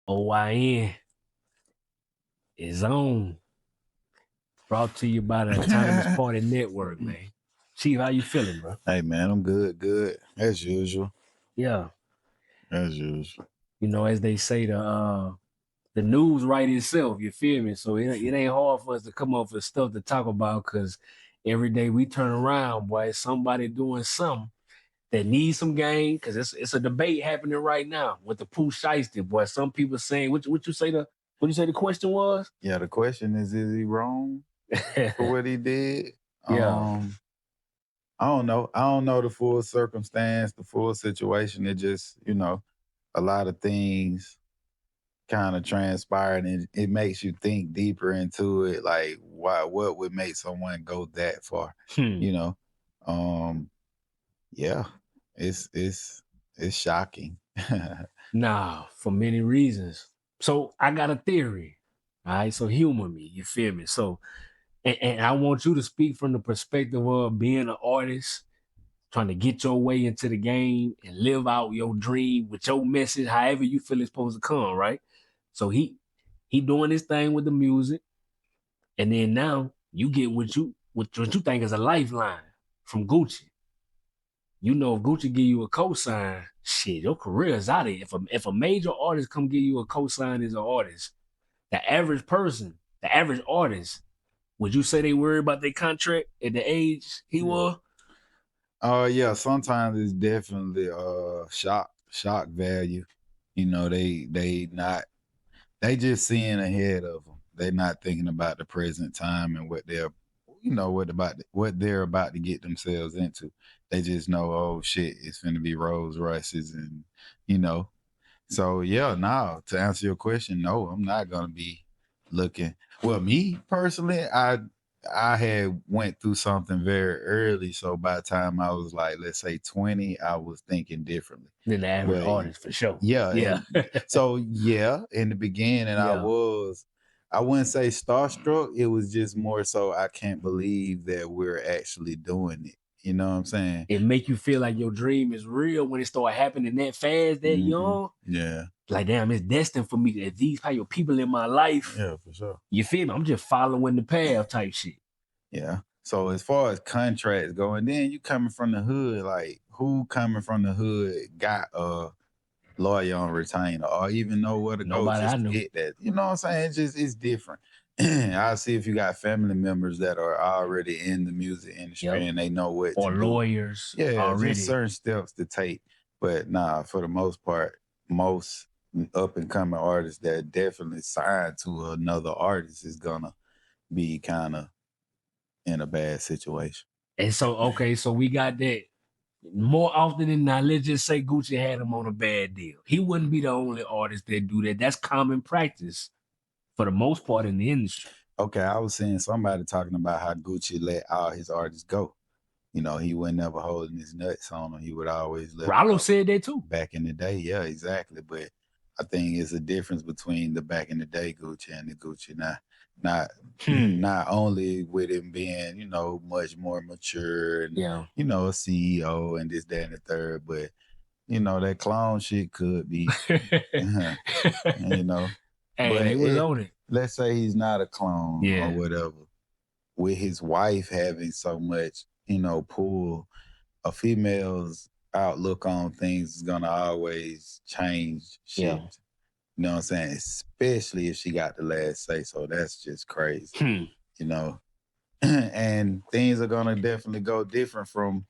OYN is on. Brought to you by the Autonomous Party Network, man. Chief, how you feeling, bro? Hey man, I'm good. As usual. Yeah. As usual. You know, as they say, the news write itself, you feel me? So it ain't hard for us to come up with stuff to talk about because every day we turn around, boy, it's somebody doing something that needs some game because it's a debate happening right now with the Pooh Shiesty, boy. Some people saying, what you say the question was? Yeah, the question is he wrong for what he did? Yeah. I don't know. I don't know the full circumstance, the full situation. It just, a lot of things kind of transpired and it makes you think deeper into it, like what would make someone go that far? You know? Yeah. It's shocking. Nah, for many reasons. So I got a theory. All right. So humor me. You feel me? So, and I want you to speak from the perspective of being an artist, trying to get your way into the game and live out your dream with your message, however you feel it's supposed to come, right? So he doing this thing with the music, and then now you get what you think is a lifeline from Gucci. You know, if Gucci give you a cosign, shit, your career is out of it. If a major artist come give you a cosign as an artist, the average person, the average artist, would you say they worry about their contract at the age he was? Yeah, sometimes it's definitely shock value. They just seeing ahead of them. They're not thinking about the present time and what they're about to get themselves into. They just know, oh shit, it's gonna be Rolls Royces and you know. So yeah, now to answer your question, no, I'm not gonna be looking. Well, me personally, I had went through something very early, so by the time I was like, let's say 20, I was thinking differently than the average But artist, for sure. yeah. So yeah, in the beginning, I wouldn't say starstruck. It was just more so I can't believe that we're actually doing it. You know what I'm saying? It make you feel like your dream is real when it start happening that fast, that young. Yeah. Like, damn, it's destined for me that these type of people in my life. Yeah, for sure. You feel me? I'm just following the path type shit. Yeah. So as far as contracts go, and then you coming from the hood, like who coming from the hood got a lawyer on retainer or even know where to go Nobody I just to know. get that? You know what I'm saying? It's different. I'll see if you got family members that are already in the music industry and they know what or to do. lawyers. Yeah, already. just certain steps to take. But nah, for the most part, most up and coming artists that definitely signed to another artist is gonna be kind of in a bad situation. And so, okay, so we got that. More often than not, let's just say Gucci had him on a bad deal. He wouldn't be the only artist that do that. That's common practice for the most part in the industry. Okay, I was seeing somebody talking about how Gucci let all his artists go. You know, he wasn't never holding his nuts on them. He would always let Rollo said that too. Back in the day, yeah, exactly. But I think it's a difference between the back in the day Gucci and the Gucci now. Not only with him being, much more mature and a CEO and this, that, and the third, but that clone shit could be Hey, but he was on it. Let's say he's not a clone or whatever. With his wife having so much, pull, a female's outlook on things is gonna always change shit. Yeah. You know what I'm saying? Especially if she got the last say. So that's just crazy. And things are gonna definitely go different from,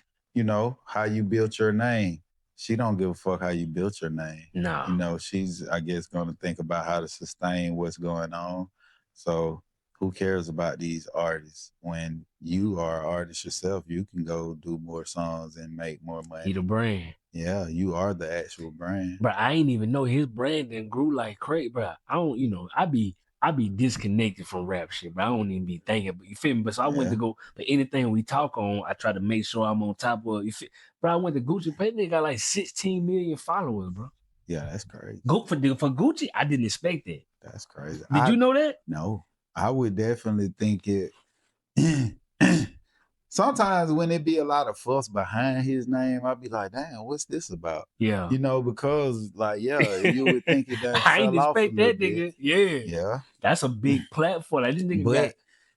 how you built your name. She don't give a fuck how you built your name. No. She's, I guess, gonna think about how to sustain what's going on. So who cares about these artists? When you are an artist yourself, you can go do more songs and make more money. He the brand. Yeah, you are the actual brand. But I ain't even know his brand then grew like crazy, bro. I don't, I be disconnected from rap shit, but I don't even be thinking. But you feel me? But so I went to go. But anything we talk on, I try to make sure I'm on top of. Bro, I went to Gucci. They got like 16 million followers, bro. Yeah, that's crazy. For Gucci, I didn't expect that. That's crazy. Did you know that? No, I would definitely think it. sometimes when it be a lot of fuss behind his name, I'll be like, damn, what's this about? Yeah. You know, because like, yeah, you would think it done I ain't fell off a expect little that bit. nigga. Yeah. Yeah. That's a big platform. Like this nigga got. But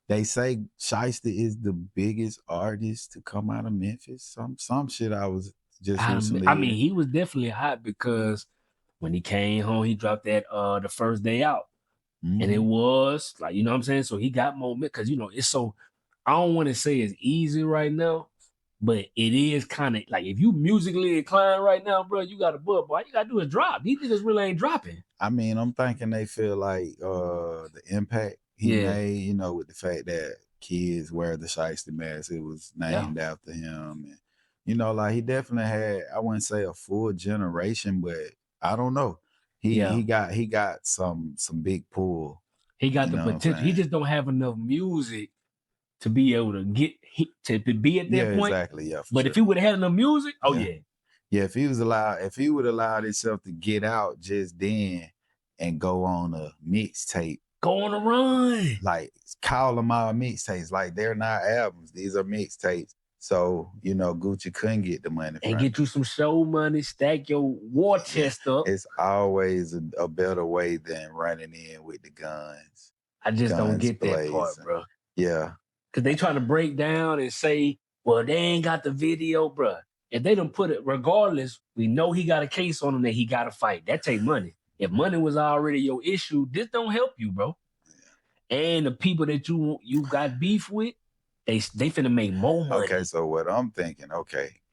they say Shiesty is the biggest artist to come out of Memphis. Some shit I was just recently. I mean, he was definitely hot because when he came home, he dropped that the first day out. And it was like, you know what I'm saying? So he got moment because you know it's so I don't want to say it's easy right now, but it is kind of like if you musically inclined right now, bro, you got a book, boy. All you gotta do is drop. These niggas really ain't dropping. I mean, I'm thinking they feel like the impact he made, you know, with the fact that kids wear the Shiesty mask, it was named after him. And, you know, like he definitely had, I wouldn't say a full generation, but I don't know. He got some big pull. He got the potential. He just don't have enough music to be able to get to be at that point. Exactly. Yeah, but if he would have had enough music, yeah, if he would allow himself to get out just then and go on a mixtape. Go on a run. Like call them all mixtapes. Like they're not albums. These are mixtapes. So, you know, Gucci couldn't get the money and get you some show money, stack your war chest up. It's always a better way than running in with the guns. I just don't get that part, bro. Yeah. Because they trying to break down and say, well, they ain't got the video, bro. If they don't put it, regardless, we know he got a case on him that he got to fight. That take money. If money was already your issue, this don't help you, bro. Yeah. And the people that you got beef with, they finna make more money. Okay, so what I'm thinking,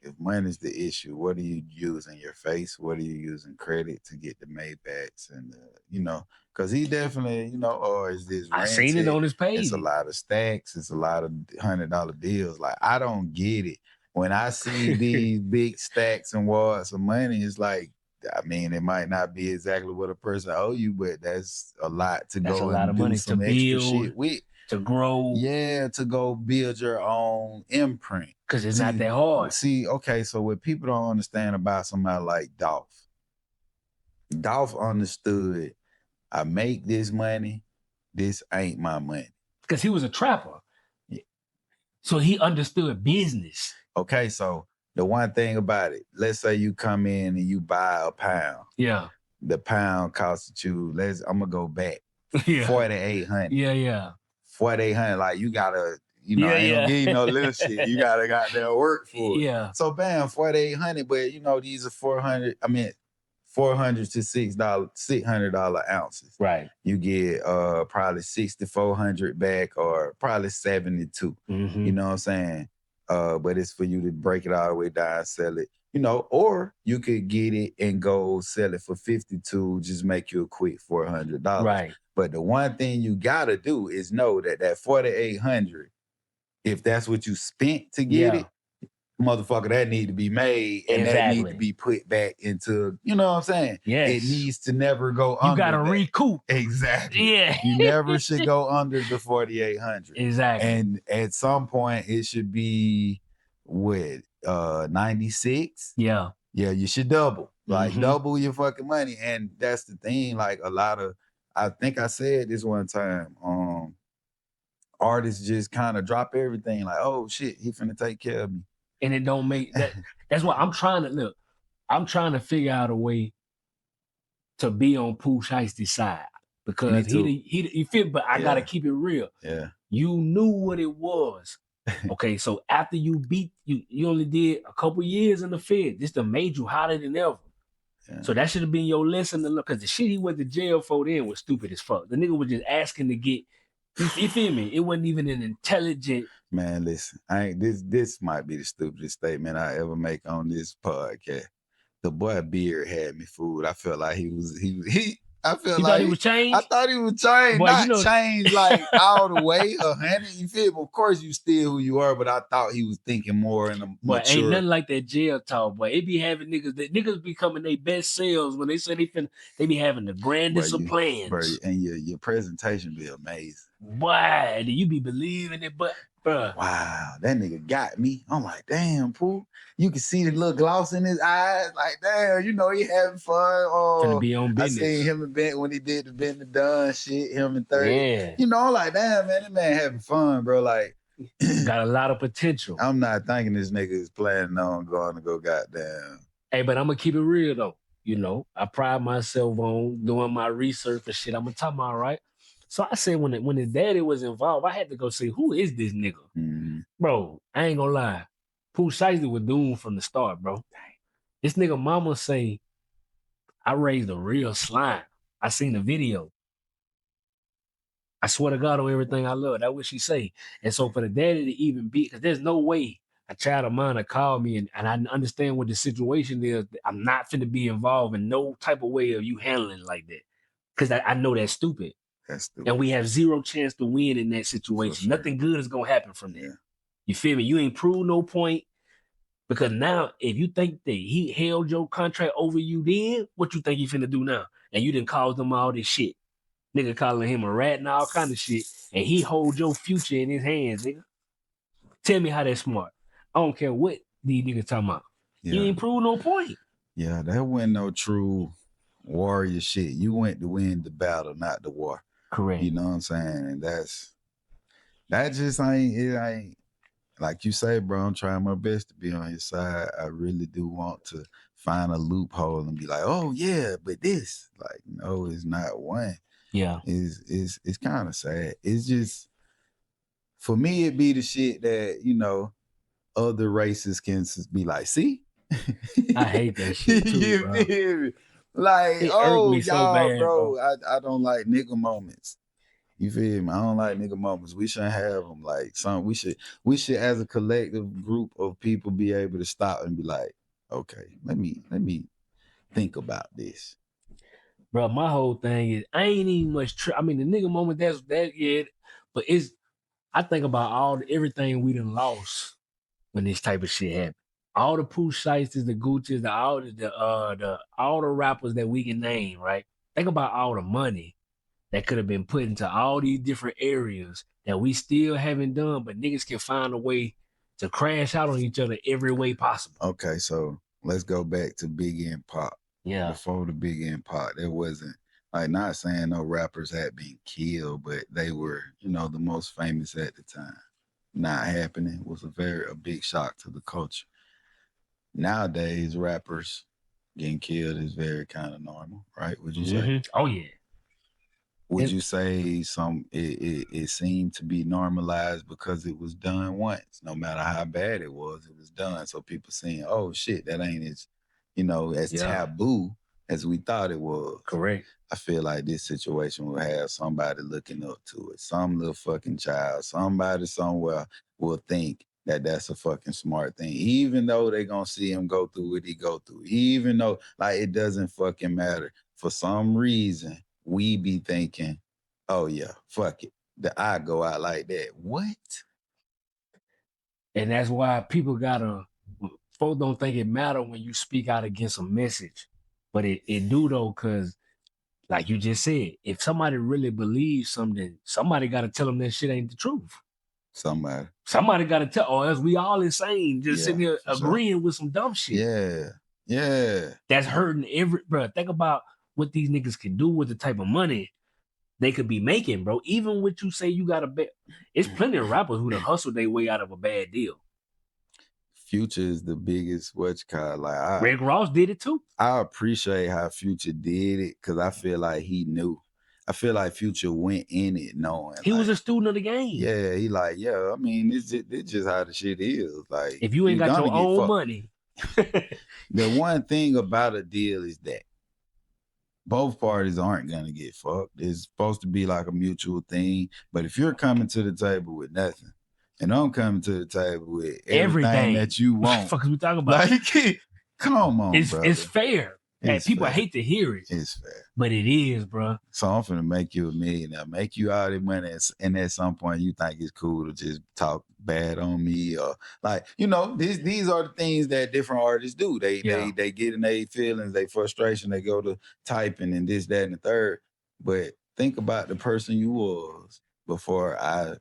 if money's the issue, what are you using your face? What are you using credit to get the Maybachs and you know, because he definitely, you know, or is this rented? I seen it on his page. It's a lot of stacks. It's a lot of $100 bills. Like, I don't get it. When I see these big stacks and wads of money, it's like, I mean, it might not be exactly what a person owe you, but that's a lot to go and do some extra shit with. To grow. Yeah, to go build your own imprint. Because it's not that hard. See, okay, so what people don't understand about somebody like Dolph understood, I make this money, this ain't my money. Because he was a trapper. Yeah. So he understood business. Okay, so the one thing about it, let's say you come in and you buy a pound. Yeah. The pound costed you, I'm going to go back, $4,800. Yeah. $4,800, like you gotta, you know, I ain't gonna give you no little shit. You gotta goddamn work for it. Yeah. So bam, $4,800, but you know, these are $400 to $600 ounces. Right. You get probably 6,400 back or probably 72. Mm-hmm. You know what I'm saying? But it's for you to break it all the way down and sell it. You know, or you could get it and go sell it for 52, just make you a quick $400. Right. But the one thing you gotta do is know that 4,800, if that's what you spent to get it, motherfucker, that need to be made and that need to be put back into, you know what I'm saying? Yes. It needs to never go under. You gotta recoup. Exactly. Yeah. You never should go under the 4,800. Exactly. And at some point it should be 96. Yeah. Yeah, you should double. Like double your fucking money. And that's the thing. Like a lot of, I think I said this one time, artists just kind of drop everything. Like, oh shit, he finna take care of me. And it don't make that. That's why I'm trying to figure out a way to be on Pooh Shiesty's side. Because he feel, but I gotta keep it real. Yeah. You knew what it was. Okay, so after you beat you only did a couple years in the Fed. This done made you hotter than ever. Yeah. So that should have been your lesson to look, because the shit he went to jail for then was stupid as fuck. The nigga was just asking to get, you feel me? It wasn't even an intelligent. Man, listen, this might be the stupidest statement I ever make on this podcast. The boy Beard had me fooled. I felt like he I feel you like thought he was changed? I thought he was changed, boy, not changed like all the way, 100. You feel me? Of course, you still who you are, but I thought he was thinking more in a mature. But ain't nothing like that jail talk, boy. It be having niggas becoming their best selves when they say they be having the grandest of plans. Bro, and your presentation be amazing. Boy, do you be believing it, but bruh. Wow, that nigga got me. I'm like, damn, Pooh. You can see the little gloss in his eyes. Like, damn, you know he having fun. Finna be on business. I seen him and Ben when he did the Ben the Dunn shit, him and 30. Yeah. You know, I'm like, damn, man, that man having fun, bro. Like, Got a lot of potential. I'm not thinking this nigga is planning on going to go goddamn. Hey, but I'm gonna keep it real though. You know, I pride myself on doing my research and shit. I'm gonna talk about, right? So I said when his daddy was involved, I had to go see who is this nigga, bro. I ain't gonna lie, Pooh Shiesty was doomed from the start, bro. This nigga mama say I raised a real slime. I seen the video. I swear to God on everything I love. That's what she say. And so for the daddy to even be, because there's no way a child of mine to call me and I understand what the situation is. I'm not finna be involved in no type of way of you handling like that. Because I know that's stupid. That's stupid. And we have zero chance to win in that situation. Sure. Nothing good is gonna happen from that. Yeah. You feel me? You ain't proved no point. Because now, if you think that he held your contract over you then, what you think he finna do now? And you didn't cause them all this shit. Nigga calling him a rat and all kind of shit. And he hold your future in his hands, nigga. Tell me how that's smart. I don't care what these niggas talking about. Yeah. You ain't proved no point. Yeah, that wasn't no true warrior shit. You went to win the battle, not the war. Correct. You know what I'm saying? And that just ain't like you say, bro. I'm trying my best to be on your side. I really do want to find a loophole and be like, oh yeah, but this, like, no, it's not one. Yeah. It's kind of sad. It's just, for me, it be the shit that, you know, other races can be like, see? I hate that shit too, bro. Like, it oh, me so y'all, bad, bro, I don't like nigga moments. You feel me? I don't like nigga moments. We shouldn't have them. Like, we should as a collective group of people be able to stop and be like, okay, let me think about this. Bro, my whole thing is I ain't even much. I mean, the nigga moment that's that yeah, but I think about everything we done lost when this type of shit happened. All the Pooh Shiesties, the Gucci's, all the rappers that we can name, right? Think about all the money that could have been put into all these different areas that we still haven't done, but niggas can find a way to crash out on each other every way possible. Okay, so let's go back to Biggie and Pop. Yeah. Before the Biggie and Pop, there wasn't, like, not saying no rappers had been killed, but they were, you know, the most famous at the time. Not happening was a big shock to the culture. Nowadays, rappers getting killed is very kind of normal, right? Would you say? Oh yeah. Would you say it seemed to be normalized because it was done once, no matter how bad it was done. So people saying, oh shit, that ain't as, you know, as taboo as we thought it was. Correct. I feel like this situation will have somebody looking up to it. Some little fucking child, somebody somewhere will think that that's a fucking smart thing, even though they gonna see him go through what he go through, even though, like, it doesn't fucking matter. For some reason, we be thinking, oh yeah, fuck it, that I go out like that. What? And that's why folks don't think it matter when you speak out against a message, but it do though, because like you just said, if somebody really believes something, somebody got to tell them that shit ain't the truth. Somebody got to tell, or else we all insane, just sitting here agreeing with some dumb shit. Yeah. That's hurting bro. Think about what these niggas can do with the type of money they could be making, bro. Even what you say you got to bet. It's plenty of rappers who done hustled their way out of a bad deal. Future is the biggest like Rick Ross did it too. I appreciate how Future did it because I feel like he knew. I feel like Future went in it knowing he was a student of the game. Yeah, he like, I mean, it's just how the shit is. Like, if you ain't got your own money. The one thing about a deal is that both parties aren't gonna get fucked. It's supposed to be like a mutual thing. But if you're coming to the table with nothing, and I'm coming to the table with everything that you want, what the fuck is we talking about? Like, come on, it's fair. And people hate to hear it. It's fair. But it is, bro. So I'm finna make you a millionaire, make you all the money, and at some point you think it's cool to just talk bad on me, or like, you know, these are the things that different artists do. They get in their feelings, their frustration, they go to typing and this, that, and the third. But think about the person you was before I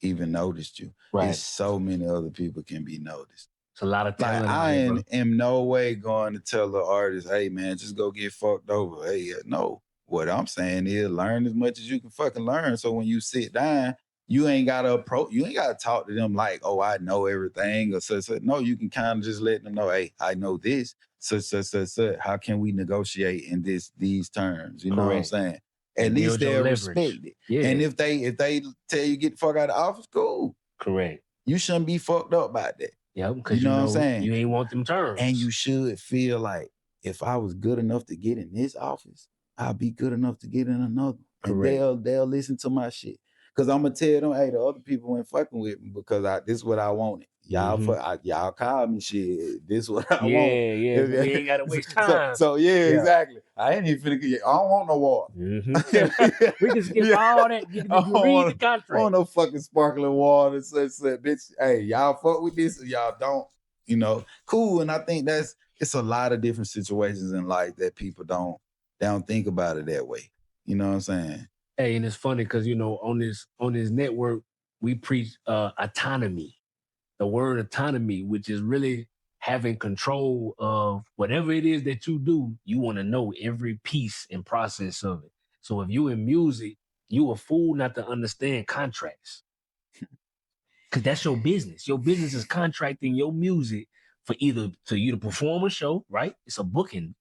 even noticed you. Right. There's so many other people can be noticed. It's a lot of talent. Like, I am no way going to tell the artist, hey man, just go get fucked over. Hey, no. What I'm saying is learn as much as you can fucking learn. So when you sit down you ain't gotta talk to them like, oh, I know everything or such. No, you can kind of just let them know, hey, I know this, such. How can we negotiate in these terms? You know what I'm saying? At least they'll respect it. Yeah. And if they tell you get the fuck out of the office, cool. Correct. You shouldn't be fucked up about that. Yeah, because you know what I'm saying? You ain't want them terms. And you should feel like, if I was good enough to get in this office, I'll be good enough to get in another. Correct. And they'll listen to my shit. Cause I'm gonna tell them, hey, the other people ain't fucking with me because this is what I wanted. Y'all y'all call me shit. This is what I want. Yeah. We ain't gotta waste time. So exactly. I ain't even finna get. I don't want no water. We can skip all that. You can read the contract. I don't want no fucking sparkling water. Such, bitch. Hey, y'all fuck with this or y'all don't. You know, cool. And I think it's a lot of different situations in life that people don't think about it that way. You know what I'm saying? Hey, and it's funny because on this network we preach autonomy. The word autonomy, which is really having control of whatever it is that you do. You want to know every piece and process of it. So if you in music, you a fool not to understand contracts. Because that's your business. Your business is contracting your music for either to you to perform a show, right? It's a booking.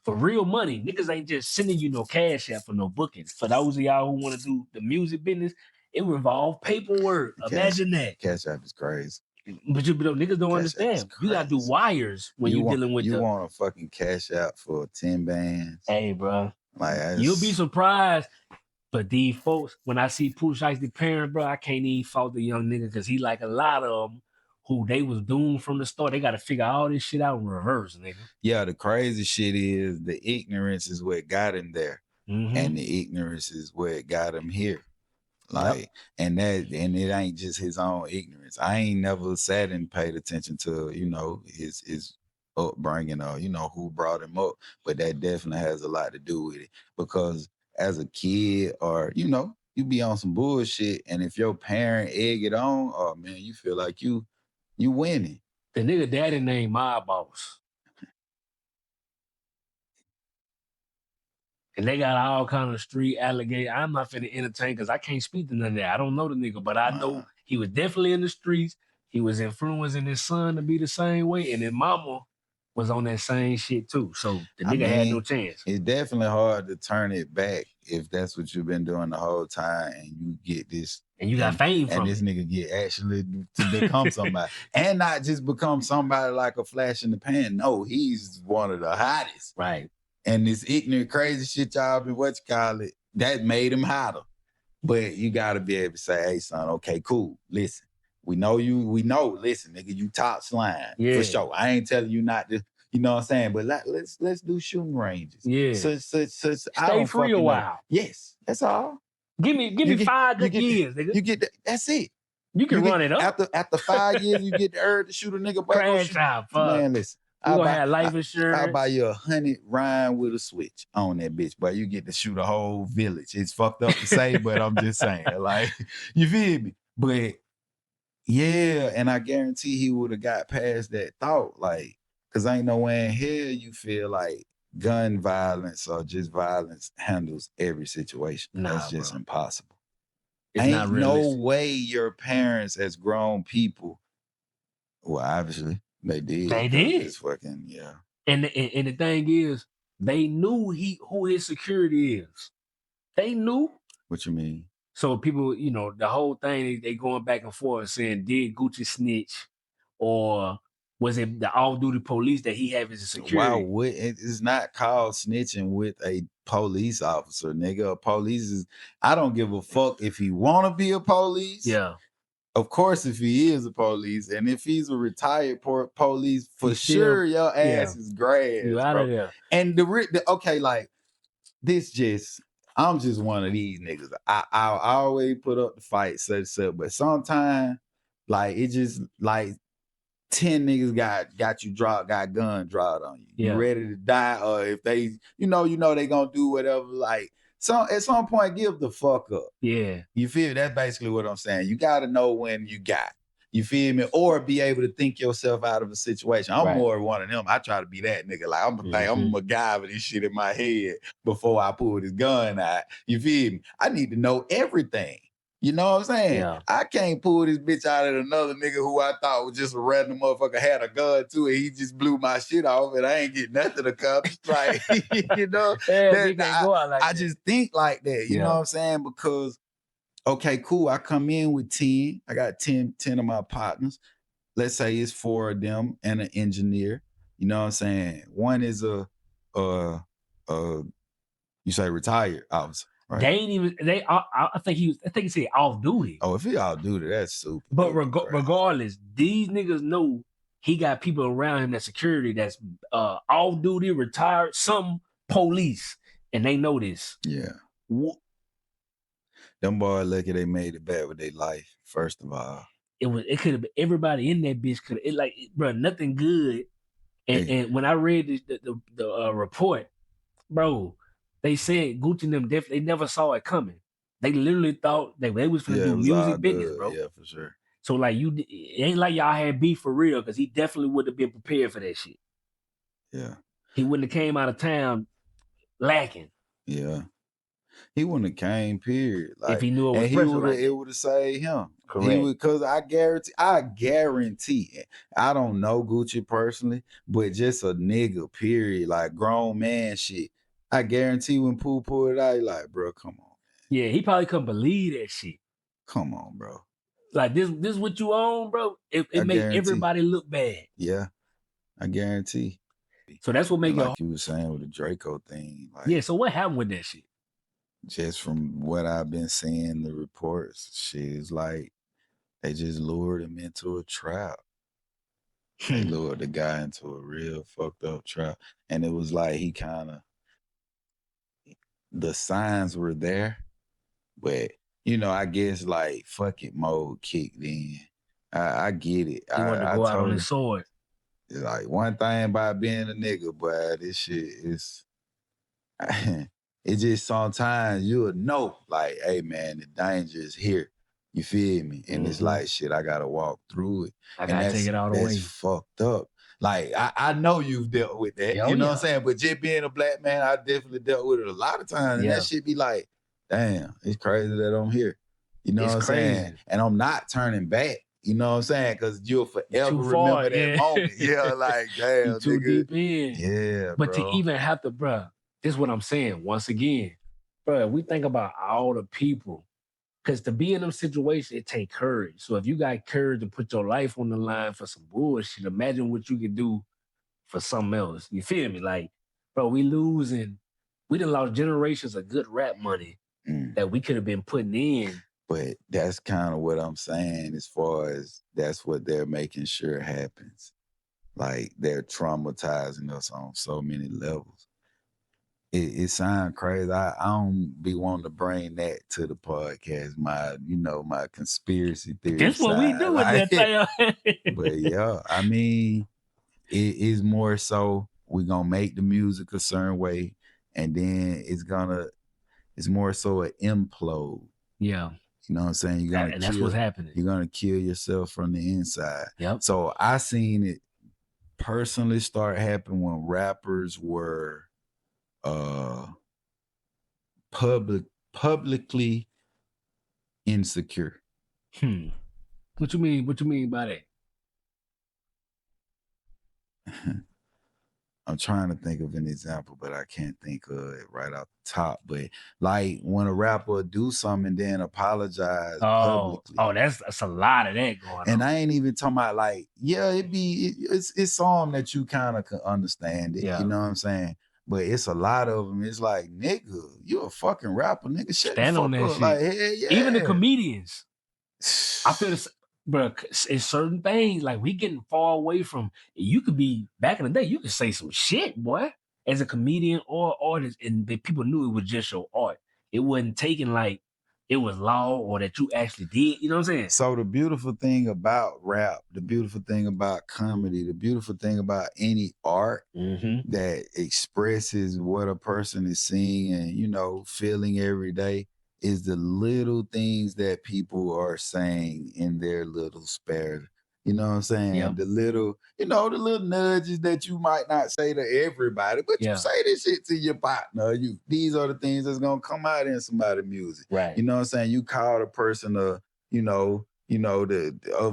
For real money. Niggas ain't just sending you no cash out for no booking. For those of y'all who want to do the music business, it involves paperwork. Imagine that. Cash app is crazy. But niggas don't understand. You gotta do wires when you're dealing with you want a fucking cash out for 10 bands. Hey, bro. Like, you'll be surprised. But these folks, when I see Pooh Shiesty parent, bro, I can't even fault the young nigga because he like a lot of them who they was doomed from the start. They got to figure all this shit out in reverse, nigga. Yeah, the crazy shit is the ignorance is what got him there. And the ignorance is what got him here. Like, and it ain't just his own ignorance. I ain't never sat and paid attention to, his upbringing or, who brought him up. But that definitely has a lot to do with it. Because as a kid or, you be on some bullshit. And if your parent egg it on, oh man, you feel like you winning. The nigga daddy named My Boss. And they got all kind of street allegation. I'm not finna entertain because I can't speak to none of that. I don't know the nigga, but I know he was definitely in the streets. He was influencing his son to be the same way. And his mama was on that same shit too. So the nigga had no chance. It's definitely hard to turn it back if that's what you've been doing the whole time and you get this. And you got fame from it. And this nigga get actually to become somebody. And not just become somebody like a flash in the pan. No, he's one of the hottest. Right. And this ignorant, crazy shit y'all been, that made him hotter. But you got to be able to say, hey, son, okay, cool. Listen, we know, listen, nigga, you top slime. For sure. I ain't telling you not to, you know what I'm saying? But let's do shooting ranges. Yeah. Stay free a while. Yes, that's all. Give me 5 good years, nigga. You get that. That's it. You can run it up. After 5 years, you get the urge to shoot a nigga. Crash out, fuck. Man, listen. You gonna have life insurance. I'll buy you 100 Ryan with a switch on that bitch, but you get to shoot a whole village. It's fucked up to say, but I'm just saying, like, you feel me? But yeah, and I guarantee he would have got past that thought, like, cause ain't no way in hell you feel like gun violence or just violence handles every situation. That's just impossible. It's ain't no way your parents as grown people, well, obviously. They did. It's fucking, yeah. And the thing is, they knew who his security is. They knew. What you mean? So people, the whole thing, they going back and forth saying, did Gucci snitch? Or was it the all-duty police that he had as a security? Wow, it's not called snitching with a police officer, nigga. I don't give a fuck if he want to be a police. Yeah. Of course, if he is a police, and if he's a retired police, for sure, your ass is grass, you out of there. And I'm just one of these niggas. I always put up the fight, such, but sometimes, like, it just like 10 niggas got you got gun drawn on you. Yeah. You ready to die, or if they, they gonna do whatever, like. So at some point, give the fuck up. Yeah. You feel me? That's basically what I'm saying. You got to know when you got. You feel me? Or be able to think yourself out of a situation. I'm more one of them. I try to be that nigga. Like, I'm a guy with this shit in my head before I pull this gun out. You feel me? I need to know everything. You know what I'm saying? Yeah. I can't pull this bitch out of another nigga who I thought was just a random motherfucker, had a gun too, and he just blew my shit off, and I ain't get nothing accomplished. Like, you know, Yeah, we can't go out like I that. just think like that. You Yeah. know what I'm saying? Because, okay, cool. I come in with 10. I got 10 of my partners. Let's say it's 4 of them and an engineer. You know what I'm saying? One is a you say retired officer, right? They ain't even I think he said off duty. Oh, if he all duty, that's super. But duper crazy. regardless, these niggas know he got people around him that security that's off duty, retired, some police, and they know this. Yeah. Them boys lucky they made it back with their life, first of all. It could have been everybody in that bitch could bro, nothing good. And when I read the report, bro, they said Gucci and them they never saw it coming. They literally thought they was gonna do music business, bro. Yeah, for sure. So like it ain't like y'all had beef for real, because he definitely would have been prepared for that shit. Yeah. He wouldn't have came out of town lacking. Yeah. He wouldn't have came, period. Like, if he knew it was and pressure like it would have saved him. Correct. Because I guarantee, I don't know Gucci personally, but just a nigga, period, like grown man shit. I guarantee when Pooh pulled it out, he like, bro, come on. Yeah, he probably couldn't believe that shit. Come on, bro. Like this what you own, bro. It make everybody look bad. Yeah, I guarantee. So that's what make like you were saying with the Drakeo thing. Like, yeah. So what happened with that shit? Just from what I've been seeing, the reports, shit is like they just lured him into a trap. They lured the guy into a real fucked up trap, and it was like he kind of, the signs were there, but you know, I guess like fuck it mode kicked in. I get it. He wanted to go out on his sword. It's like one thing about being a nigga, but this shit is. It just sometimes you'll know, like, hey man, the danger is here. You feel me? And it's like, shit, I gotta walk through it. I gotta take it all the way. That's fucked up. Like, I know you've dealt with that. You know what I'm saying? But just being a black man, I definitely dealt with it a lot of times. And that shit be like, damn, it's crazy that I'm here. You know what I'm saying? And I'm not turning back. You know what I'm saying? Because you'll forever remember that moment. Yeah, like, damn, you too nigga. deep in. Yeah, but bro. to even have to, bruh, this is what I'm saying. Once again, bro, we think about all the people, because to be in them situations, it take courage. So if you got courage to put your life on the line for some bullshit, imagine what you can do for something else. You feel me? Like, bro, we done lost generations of good rap money that we could have been putting in. But that's kind of what I'm saying, as far as that's what they're making sure happens. Like, they're traumatizing us on so many levels. It sounds crazy. I don't be wanting to bring that to the podcast, my conspiracy theory. That's what we do with that thing. But yeah, I mean, it is more so we're gonna make the music a certain way, and then it's more so an implode. Yeah. You know what I'm saying? That's what's happening. You're gonna kill yourself from the inside. Yep. So I seen it personally start happening when rappers were publicly insecure. What you mean by that? I'm trying to think of an example, but I can't think of it right off the top. But like when a rapper do something and then apologize publicly. Oh, that's a lot of that going on. And I ain't even talking about like, yeah, it's some that you kind of can understand it. Yeah. You know what I'm saying? But it's a lot of them. It's like, nigga, you a fucking rapper, nigga. Stand on that up. shit. Like, hey, yeah. Even the comedians. I feel this, bro. It's certain things like we getting far away from. You could be back in the day. You could say some shit, boy, as a comedian or artist, and people knew it was just your art. It wasn't taken like it was law or that you actually did. You know what I'm saying? So the beautiful thing about rap, the beautiful thing about comedy, the beautiful thing about any art that expresses what a person is seeing and, feeling every day is the little things that people are saying in their little spare, You know what I'm saying? Yep. The little, the little nudges that you might not say to everybody, but you Yeah. say this shit to your partner. These are the things that's gonna come out in somebody's music. Right. You know what I'm saying? You call the person of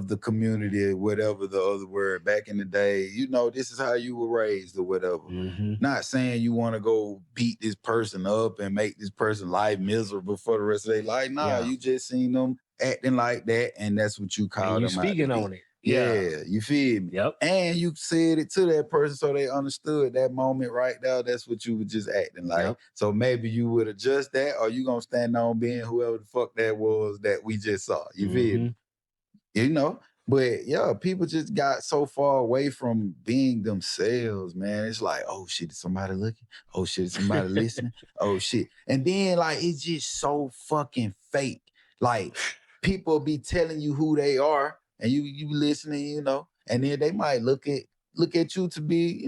the community, whatever the other word back in the day, this is how you were raised or whatever. Mm-hmm. Not saying you want to go beat this person up and make this person life miserable for the rest of their life. Nah, you just seen them acting like that, and that's what you call And you them out to speaking be. on it. Yeah, you feel me? Yep. And you said it to that person so they understood that moment right there. That's what you were just acting like. Yep. So maybe you would adjust that, or you gonna stand on being whoever the fuck that was that we just saw. You feel me? But yeah, people just got so far away from being themselves, man. It's like, oh shit, is somebody looking? Oh shit, is somebody listening? Oh shit. And then like it's just so fucking fake. Like people be telling you who they are and you listening, and then they might look at you to be,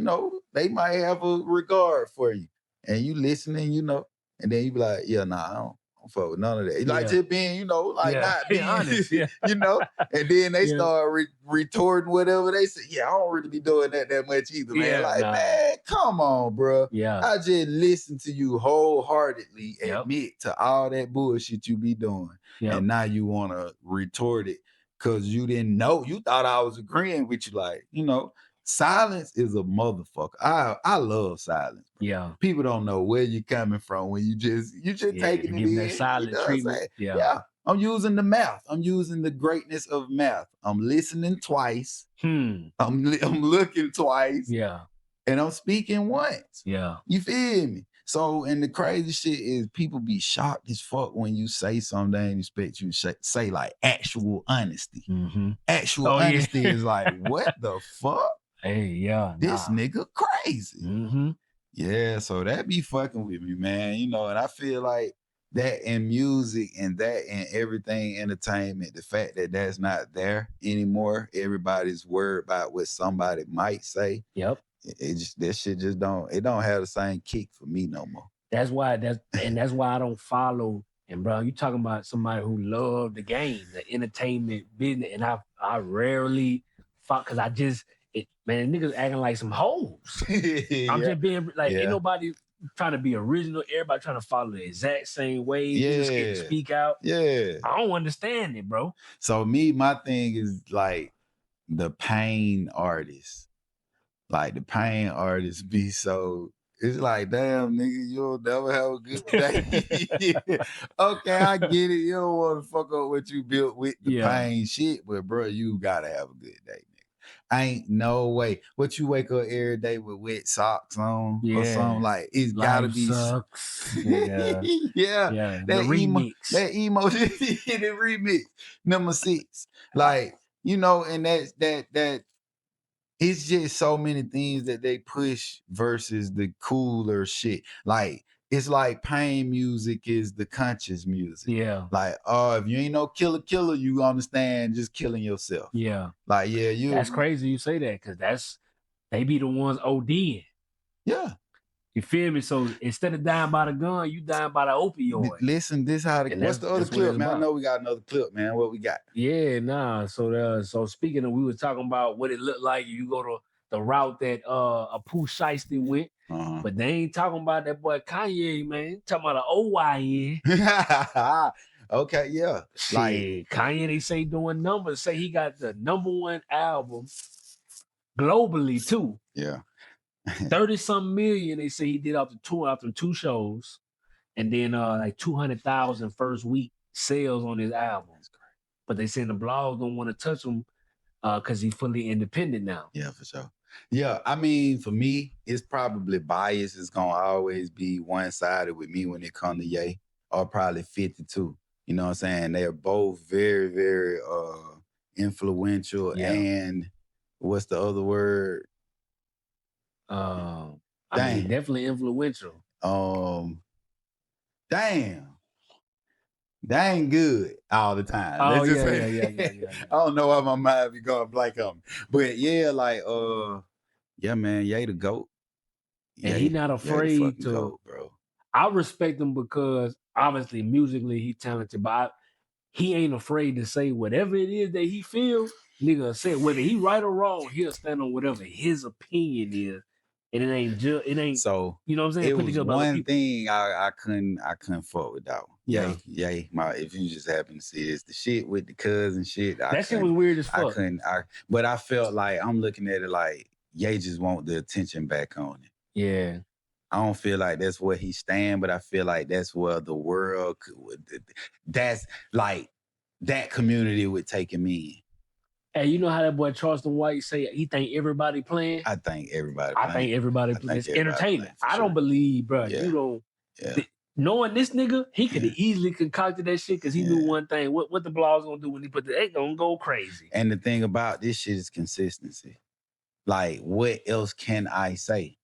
they might have a regard for you. And you listening, and then you be like, yeah, nah, I don't fuck with none of that. Like just being, like not being honest. Yeah. and then they start retorting whatever they say. Yeah, I don't really be doing that much either, man. Man, come on, bro. Yeah. I just listen to you wholeheartedly admit to all that bullshit you be doing. And now you want to retort it because you didn't know. You thought I was agreeing with you. Like, silence is a motherfucker. I love silence. Bro. Yeah. People don't know where you're coming from when you just taking it in. That silent treatment. Yeah. I'm using the math. I'm using the greatness of math. I'm listening twice. I'm looking twice. Yeah. And I'm speaking once. Yeah. You feel me? So, and the crazy shit is people be shocked as fuck when you say something they ain't expect you to say like actual honesty. Mm-hmm. Actual honesty is like, what the fuck? Hey, yeah. This nigga crazy. Mm-hmm. Yeah, so that be fucking with me, man. And I feel like that in music and that in everything entertainment, the fact that that's not there anymore, everybody's worried about what somebody might say. Yep. That shit just don't have the same kick for me no more. That's why I don't follow. And bro, you talking about somebody who loved the game, the entertainment business, and I rarely fuck because niggas acting like some hoes. I'm just being like, ain't nobody trying to be original. Everybody trying to follow the exact same way. Niggas can't speak out. Yeah. I don't understand it, bro. So my thing is like the pain artists. Like the pain artists be so, it's like, damn, nigga, you'll never have a good day. Okay, I get it. You don't want to fuck up what you built with the pain shit, but bro, you gotta have a good day, nigga. Ain't no way. What you wake up every day with wet socks on or something, like it's gotta be sucks. Yeah. That remix. That emo shit, the remix. Number 6. Like, and that it's just so many things that they push versus the cooler shit. Like, it's like pain music is the conscious music. Yeah. Like, if you ain't no killer, you understand just killing yourself. Yeah. Like, yeah, that's crazy you say that because they be the ones ODing. Yeah. You feel me? So instead of dying by the gun, you dying by the opioid. Listen, what's the other clip, man? I know we got another clip, man. What we got? Yeah, nah. So speaking of, we were talking about what it looked like. You go to the route that a Pooh Shiesty went, but they ain't talking about that boy Kanye, man. Talking about the OYN. Okay, yeah. Shit, like Kanye, they say doing numbers. Say he got the #1 album globally too. Yeah. 30-something million, they say he did after 2 shows, and then like 200,000 first week sales on his album. But they saying the blogs don't want to touch him because he's fully independent now. Yeah, for sure. Yeah, I mean, for me, it's probably bias. It's gonna always be one-sided with me when it comes to Ye, or probably 52. You know what I'm saying? They are both very, very influential, and what's the other word? I mean, definitely influential. Dang good all the time. Oh, yeah. I don't know why my mind be going blank on me. But yeah, like yeah, man, Ye the GOAT. And he not afraid to GOAT, bro. I respect him because obviously musically he's talented, but he ain't afraid to say whatever it is that he feels. Nigga said whether he right or wrong, he'll stand on whatever his opinion is, and it ain't it ain't. So You know what I'm saying? it Put was together by other one people. thing I couldn't fuck with that one. Yeah. Yay. If you just happen to see this, the shit with the cousin shit. That shit was weird as fuck. But I felt like I'm looking at it like Ye just want the attention back on it. Yeah. I don't feel like that's where he stand, but I feel like that's where the world that's like that community would take him in. Hey, you know how that boy Charleston White say he think everybody playing? I think everybody playing. I think everybody playing. It's entertainment. I don't believe, bro. Yeah. You don't. Yeah. Knowing this nigga, he could have easily concocted that shit because he knew one thing. What the blog's gonna do when he put they gonna go crazy. And the thing about this shit is consistency. Like, what else can I say?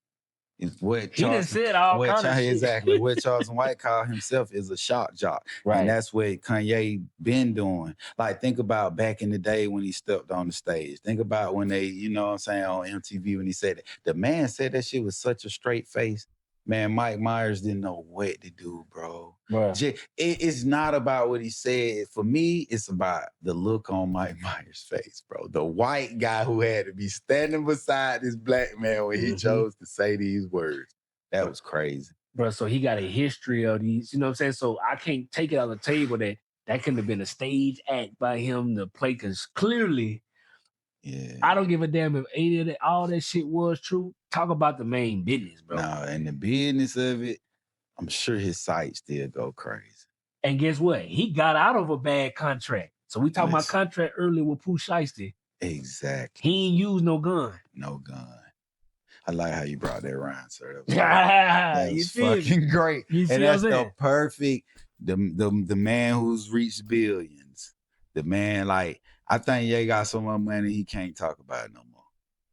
Is what he done said all kind of shit. Exactly. What Charleston White called himself is a shock jock. Right. And that's what Kanye been doing. Like, think about back in the day when he stepped on the stage. Think about when they, you know what I'm saying, on MTV when he said it. The man said that shit with such a straight face. Man, Mike Myers didn't know what to do, bro. It's not about what he said. For me, it's about the look on Mike Myers' face, bro. The white guy who had to be standing beside this black man when he chose to say these words. That was crazy. Bro, so he got a history of these, you know what I'm saying? So I can't take it on the table that could have been a stage act by him to play, because clearly, I don't give a damn if any of that, all that shit was true. Talk about the main business, bro. No, and the business of it, I'm sure his site still go crazy. And guess what? He got out of a bad contract. So we talking about contract earlier with Pooh Shiesty. Exactly. He ain't used no gun. No gun. I like how you brought that rhyme, sir. That was fucking great. You see and that's what I'm the perfect, the man who's reached billions. The man, like, I think Ye got so much money he can't talk about it no more.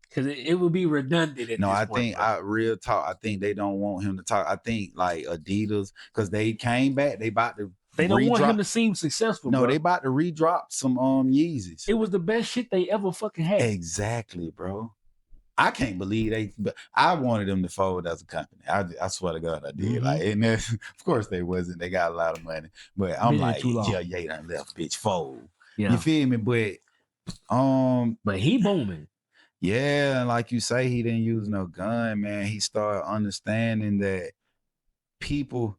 Because it would be redundant at this point. Real talk, I think they don't want him to talk. I think like Adidas, because they came back, they about to don't want him to seem successful. No, bro. they about to redrop some Yeezys. It was the best shit they ever fucking had. Exactly, bro. I can't believe I wanted them to fold as a company. I swear to God I did. Like, and of course they wasn't. They got a lot of money. But I'm like, Ye done left, bitch, fold. Yeah. You feel me? But he booming. Yeah, and like you say, he didn't use no gun, man. He started understanding that people,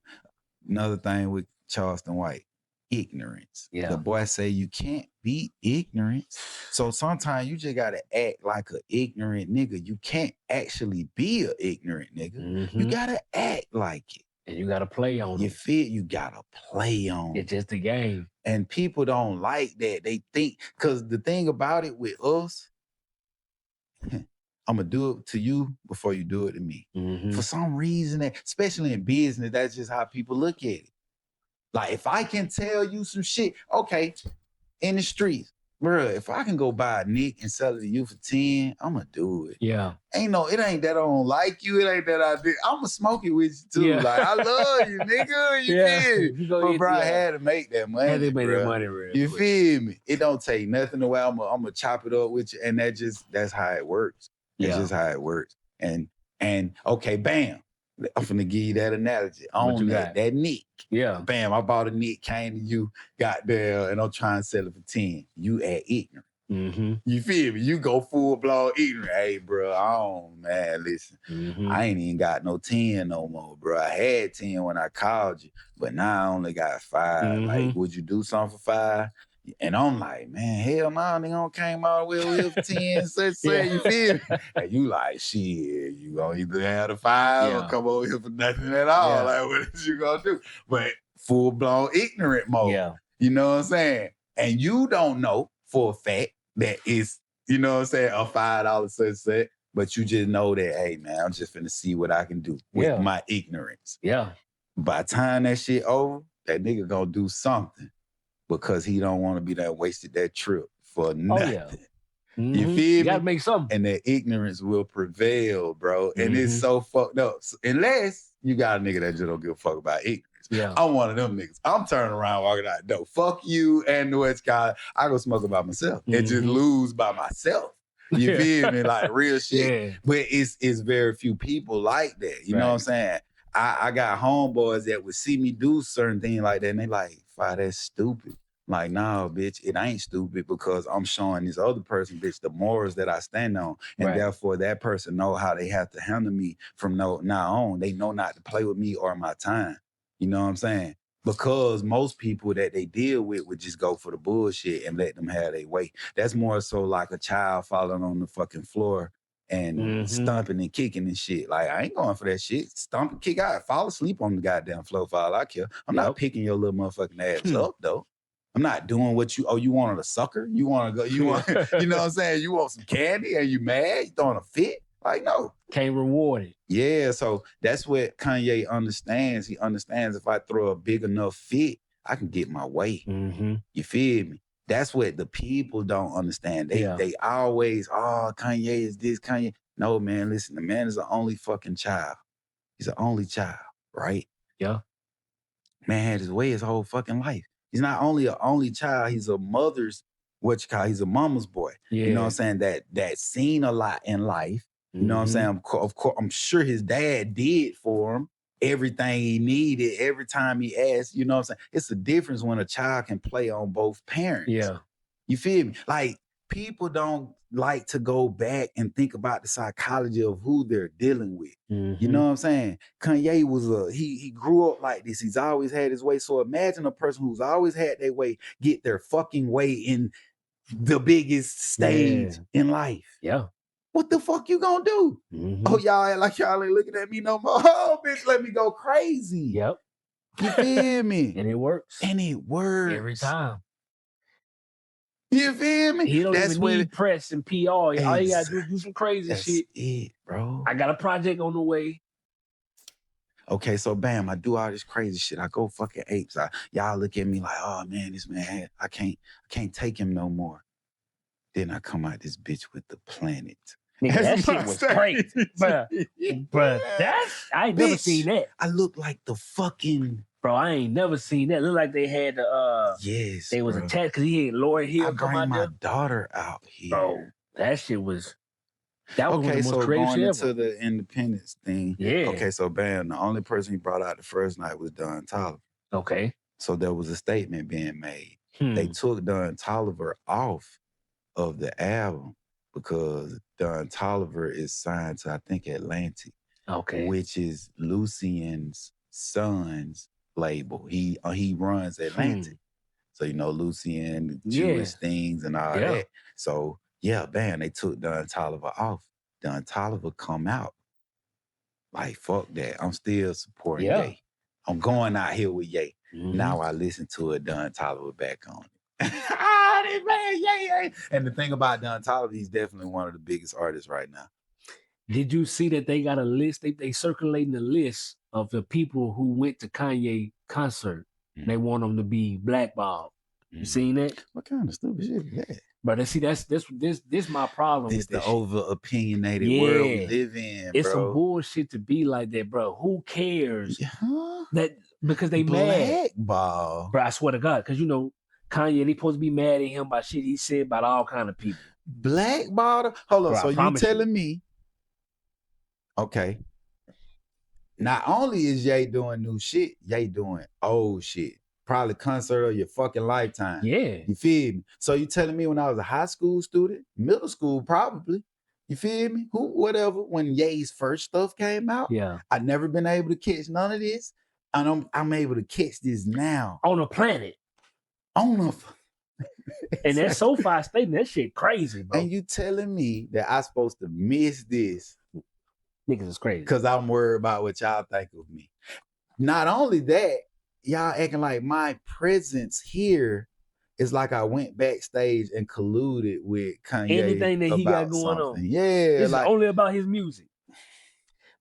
another thing with Charleston White, ignorance. Yeah. The boy say you can't be ignorant. So sometimes you just gotta act like an ignorant nigga. You can't actually be an ignorant nigga. You gotta act like it. And you gotta play on it. You gotta play on it. It's just a game. And people don't like that. They think, because the thing about it with us, I'm gonna do it to you before you do it to me. For some reason, especially in business, that's just how people look at it. Like, if I can tell you some shit, okay, in the streets, bro, if I can go buy a nick and sell it to you for 10, I'm gonna do it. Yeah. It ain't that I don't like you. It ain't that I did. I'm gonna smoke it with you too. Yeah. Like, I love you, nigga. You feel me? But bro, I had to make that money. Had to make that money real You feel me? It don't take nothing away. I'm gonna chop it up with you. And that's how it works. It's just how it works. And okay, bam. I'm finna give you that analogy. On that nick. Yeah. Bam, I bought a nick, came to you, got there, and I'm trying to sell it for 10. You act ignorant. You feel me? You go full blown ignorant. Hey, bro, man, listen. I ain't even got no 10 no more, bro. I had 10 when I called you, but now I only got 5. Like, would you do something for 5? And I'm like, man, hell no, nigga, came all the way with 10, such, you feel me? And you like, shit, you gonna either have the 5 or come over here for nothing at all. Yeah. Like, what is you gonna do? But full blown ignorant mode. Yeah. You know what I'm saying? And you don't know for a fact that it's, you know what I'm saying, a $5 sunset, but you just know that, hey, man, I'm just finna see what I can do with my ignorance. Yeah. By the time that shit over, that nigga gonna do something. Because he don't want to be that wasted that trip for nothing. You feel me? You gotta make something. And that ignorance will prevail, bro. And it's so fucked up. So, unless you got a nigga that just don't give a fuck about ignorance. Yeah. I'm one of them niggas. I'm turning around walking out the door. Fuck you and the West guy. I go smoke by myself and just lose by myself. You feel me? Like real shit. Yeah. But it's very few people like that. You know what I'm saying? I got homeboys that would see me do certain things like that, and they like, wow, that's stupid. Like, nah, bitch, it ain't stupid because I'm showing this other person, bitch, the morals that I stand on. And therefore that person know how they have to handle me from now on. They know not to play with me or my time. You know what I'm saying? Because most people that they deal with would just go for the bullshit and let them have their way. That's more so like a child falling on the fucking floor and stomping and kicking and shit. Like, I ain't going for that shit. Stomp and kick out. Fall asleep on the goddamn floor for all I care. I'm not picking your little motherfucking ass up, though. I'm not doing what you wanted a sucker? You want to go, you want, you know what I'm saying? You want some candy and you mad? You throwing a fit? Like, no. Can't reward it. Yeah, so that's what Kanye understands. He understands if I throw a big enough fit, I can get my way. You feel me? That's what the people don't understand. They always, oh, Kanye is this, Kanye. No, man, listen, the man is the only fucking child. He's the only child, right? Yeah. Man had his way his whole fucking life. He's not only an only child, he's a mother's, he's a mama's boy. Yeah. You know what I'm saying? That seen a lot in life. You know what I'm saying? Of course, I'm sure his dad did for him everything he needed every time he asked. You know what I'm saying? It's a difference when a child can play on both parents. Yeah. You feel me? Like, people don't like to go back and think about the psychology of who they're dealing with. You know what I'm saying? Kanye was he grew up like this. He's always had his way. So imagine a person who's always had their way get their fucking way in the biggest stage in life. Yeah. What the fuck you gonna do? Oh, y'all act like y'all ain't looking at me no more. Oh, bitch, let me go crazy. Yep. You feel me? And it works. And it works. Every time. You feel me? He don't even need press and PR. All you gotta do is do some crazy shit. That's it, bro. I got a project on the way. Okay, so bam, I do all this crazy shit. I go fucking apes. Y'all look at me like, oh man, this man, I can't take him no more. Then I come out this bitch with the planet. Nigga, that shit was crazy. But I ain't never seen that. I look like the fucking... Bro, I ain't never seen that. Look like they had the yes, they was attacked because he had Lauryn Hill come out there. I bring my daughter out here. Bro, that shit was... That was okay, one of the most so crazy going ever. into the independence thing. Yeah. Okay, so bam, the only person he brought out the first night was Don Toliver. Okay. So there was a statement being made. They took Don Toliver off of the album because Don Toliver is signed to, I think, Atlantic. Okay. Which is Lucian's son's label. He runs Atlantic. So, you know, Lucian, Jewish things and all that. So, yeah, bam, they took Don Toliver off. Don Toliver come out. Like, fuck that. I'm still supporting Ye. I'm going out here with Ye. Now I listen to it, Don Toliver back on it. Man, Ye. And the thing about Don Toliver, he's definitely one of the biggest artists right now. Did you see that they got a list? They circulating a list of the people who went to Kanye concert. They want them to be blackballed. You seen that? What kind of stupid shit is that? But see, this my problem. This with this the over opinionated world we live in. It's bro. some bullshit to be like that, bro. Who cares? Huh? That because they mad. Blackball. Bro, I swear to God, because you know Kanye, they supposed to be mad at him about shit he said about all kind of people. Blackball. Hold on. Bro, so you telling me? Okay. Not only is Ye doing new shit, Ye doing old shit. Probably concert of your fucking lifetime. Yeah. You feel me? So you telling me when I was a high school student, middle school probably, you feel me? Whatever, when Ye's first stuff came out, I'd never been able to catch none of this. And I'm able to catch this now. On a planet. And that SoFi statement, that shit crazy, bro. And you telling me that I'm supposed to miss this? Niggas is crazy. Because I'm worried about what y'all think of me. Not only that, y'all acting like my presence here is like I went backstage and colluded with Kanye. Anything that he got going on. Yeah. It's like, only about his music.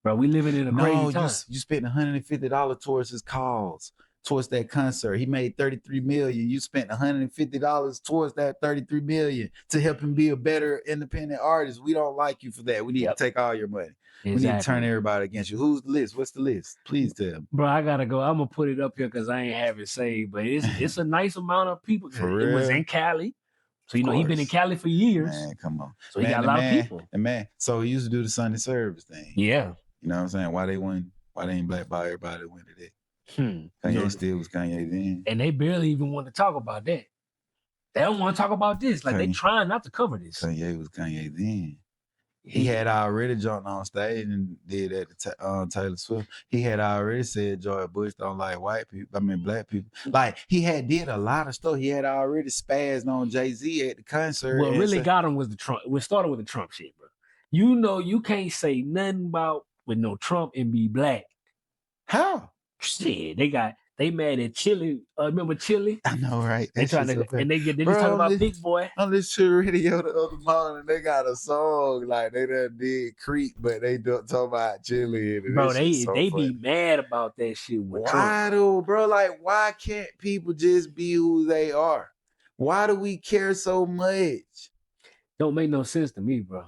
Bro, we living in a crazy time. You spent $150 towards his cause, towards that concert. He made $33 million. You spent $150 towards that $33 million to help him be a better independent artist. We don't like you for that. We need to take all your money. Exactly. We need to turn everybody against you. Who's the list? What's the list? Please tell me. Bro, I gotta go. I'm gonna put it up here because I ain't have it saved, but it's a nice amount of people. For it real? was in Cali. So, you know, he been in Cali for years. Man, come on. So he got a lot of people. And man, so he used to do the Sunday service thing. Yeah. You know what I'm saying? Why they ain't blackball everybody that went to that? Kanye still was Kanye then. And they barely even want to talk about that. They don't want to talk about this. Like, they trying not to cover this. Kanye was Kanye then. He had already jumped on stage and did that to Taylor Swift. He had already said George Bush don't like white people. I mean, black people. Like, he had did a lot of stuff. He had already spazzed on Jay-Z at the concert. What really got him was the Trump. We started with the Trump shit, bro. You know, you can't say nothing about with no Trump and be black. How? Shit, they mad at Chili. Remember Chili? I know, right? They trying to, and they just talking about Big Boy. On this shit radio the other morning, they got a song like they done did Creek, but they don't talk about Chili. Bro, they be mad about that shit with Trump. Why though, bro? Like, why can't people just be who they are? Why do we care so much? Don't make no sense to me, bro.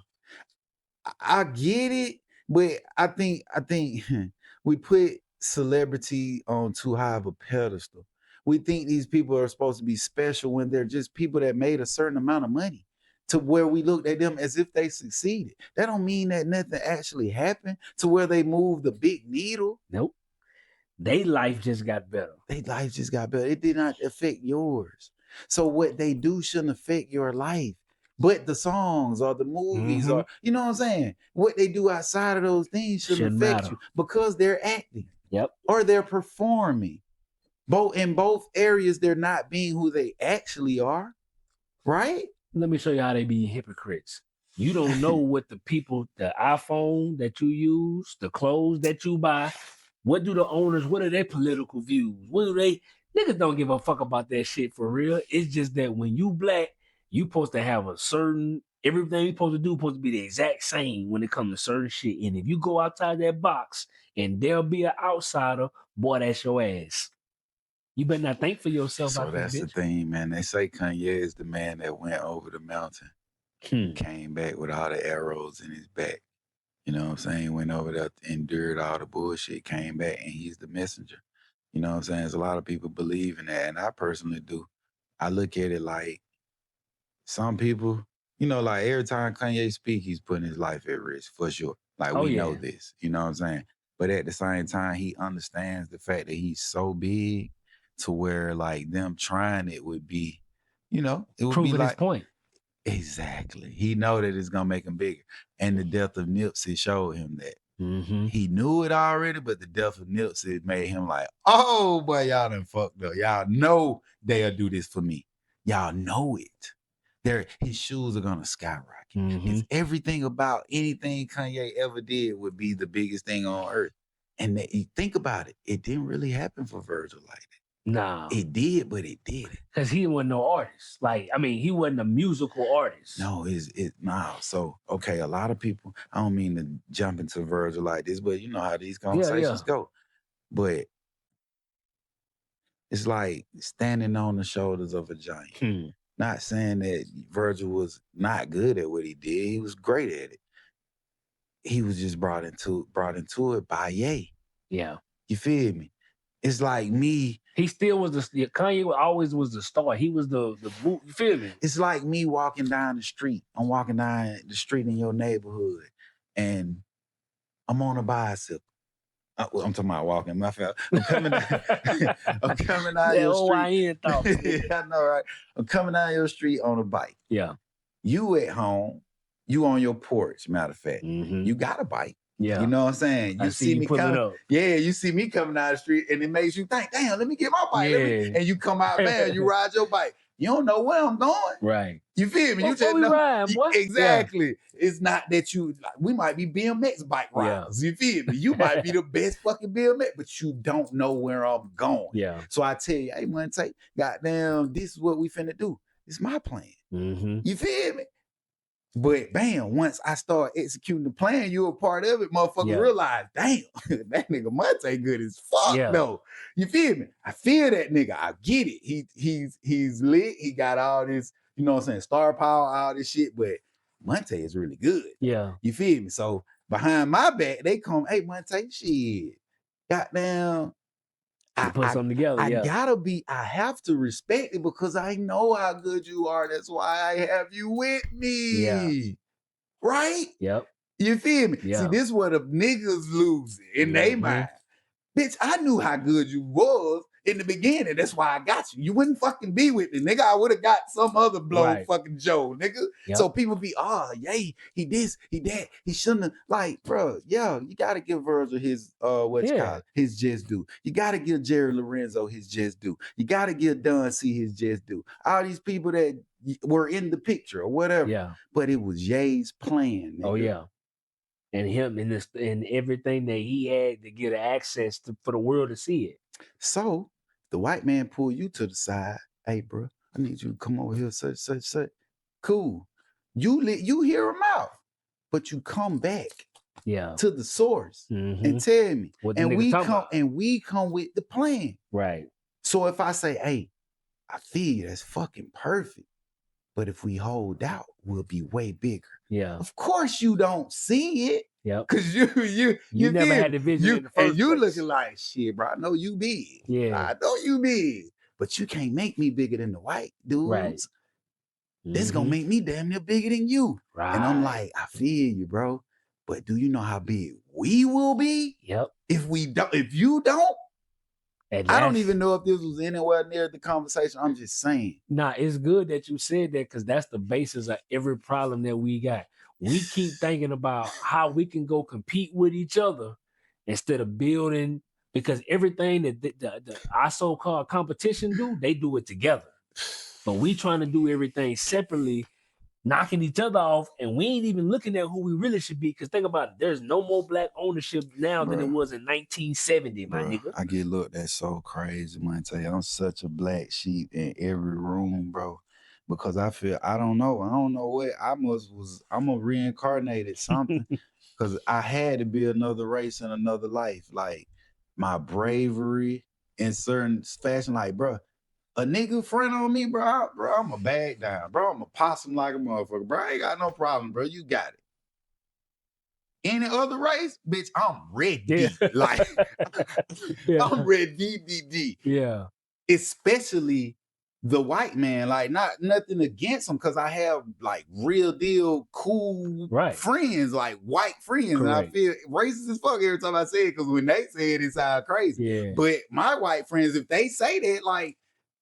I get it, but I think we put celebrity on too high of a pedestal. We think these people are supposed to be special when they're just people that made a certain amount of money to where we looked at them as if they succeeded. That don't mean that nothing actually happened to where they moved the big needle. Nope. Their life just got better. Their life just got better. It did not affect yours. So what they do shouldn't affect your life. But the songs or the movies or, you know what I'm saying? What they do outside of those things shouldn't affect you because they're acting. Yep. Or they're performing. In both areas, they're not being who they actually are. Right? Let me show you how they be hypocrites. You don't know what the people, the iPhone that you use, the clothes that you buy, what do the owners, what are their political views? What do they, niggas don't give a fuck about that shit for real. It's just that when you black, you supposed to have a certain, everything you supposed to do supposed to be the exact same when it comes to certain shit. And if you go outside that box and there'll be an outsider, boy, that's your ass. You better not think for yourself. So that's the thing, man. They say Kanye is the man that went over the mountain, came back with all the arrows in his back. You know what I'm saying? Went over there, endured all the bullshit, came back, and he's the messenger. You know what I'm saying? There's a lot of people believe in that, and I personally do. I look at it like some people, you know, like every time Kanye speak, he's putting his life at risk for sure. Like we know this, you know what I'm saying? But at the same time, he understands the fact that he's so big to where like them trying it would be, you know, it would proving be like his point. Exactly. He know that it's gonna make him bigger. And the death of Nipsey showed him that. He knew it already, but the death of Nipsey made him like, oh boy, y'all done fucked up. Y'all know they'll do this for me. Y'all know it. His shoes are gonna skyrocket. It's everything about anything Kanye ever did would be the biggest thing on earth. And you think about it, it didn't really happen for Virgil like that. Nah. It did, but it didn't. Because he wasn't no artist. Like, I mean, he wasn't a musical artist. No, So, okay, a lot of people, I don't mean to jump into Virgil like this, but you know how these conversations go. But it's like standing on the shoulders of a giant. Not saying that Virgil was not good at what he did. He was great at it. He was just brought into it by Ye. Yeah. You feel me? It's like me. He still was Kanye always was the star. He was the you feel me? It's like me walking down the street. I'm walking down the street in your neighborhood and I'm on a bicycle. I'm talking about walking. My fault. I'm coming down. I'm coming down your street. OYN thought. I know, right? I'm coming down your street on a bike. Yeah. You at home. You on your porch. Matter of fact, you got a bike. Yeah. You know what I'm saying? You see me coming up. Yeah, you see me coming down the street and it makes you think, damn, let me get my bike. And you come out there, you ride your bike. You don't know where I'm going. Right. You feel me? You just know. Ride, boy. Exactly. Yeah. It's not that we might be BMX bike riders. You feel me? You might be the best fucking BMX, but you don't know where I'm going. Yeah. So I tell you, hey, Monte, goddamn, this is what we finna do. It's my plan. You feel me? But bam, once I start executing the plan, you're a part of it, motherfucker realize, damn, that nigga Monte good as fuck though. You feel me? I feel that nigga. I get it. He's lit. He got all this, you know what I'm saying, star power, all this shit, but Monte is really good. Yeah. You feel me? So behind my back, they come, hey, Monte, shit. Goddamn. I put something together. I have to respect it because I know how good you are. That's why I have you with me. Yeah. Right? Yep. You feel me? Yeah. See, this is what the niggas lose in their mind. Bitch, I knew how good you was. in the beginning. That's why I got you. You wouldn't fucking be with me, nigga. I would have got some other blow fucking Joe, nigga. Yep. So people be, yay, he this, he that. He shouldn't have, like, bro, yeah, you got to give Virgil his, his just due. You got to give Jerry Lorenzo his just due. You got to give Don C his just due. All these people that were in the picture or whatever. Yeah. But it was Ye's plan, nigga. Oh, yeah. And him and everything that he had to get access to for the world to see it. So the white man pull you to the side. Hey, bro, I need you to come over here, such. Cool. You hear him out, but you come back to the source and tell me. And we come with the plan. Right. So if I say, hey, I feel you, that's fucking perfect. But if we hold out, we'll be way bigger. Yeah. Of course you don't see it. Yep. Cause you never had the vision in the first and you place. looking like shit, bro. I know you big. Yeah. I know you big. But you can't make me bigger than the white dudes. Right. This gonna make me damn near bigger than you. Right. And I'm like, I feel you, bro. But do you know how big we will be? Yep. If you don't, I don't even know if this was anywhere near the conversation. I'm just saying. Nah, it's good that you said that because that's the basis of every problem that we got. We keep thinking about how we can go compete with each other instead of building, because everything that our so-called competition do, they do it together. But we trying to do everything separately, knocking each other off, and we ain't even looking at who we really should be. Because think about it, there's no more black ownership now than it was in 1970, my nigga. I get looked at so crazy, man. Tell you, I'm such a black sheep in every room, bro. Because I feel, I don't know what I'm a reincarnated something. Because I had to be another race in another life. Like, my bravery in certain fashion, like, bro, a nigga friend on me, bro, I'm a bag down, bro. I'm a possum like a motherfucker, bro. I ain't got no problem, bro. You got it. Any other race, bitch, I'm ready. Yeah. Like, I'm ready. Yeah. Especially the white man, like, nothing against him, because I have like real deal cool friends, like white friends. Correct. And I feel racist as fuck every time I say it, because when they say it, it sounds crazy. Yeah. But my white friends, if they say that, like,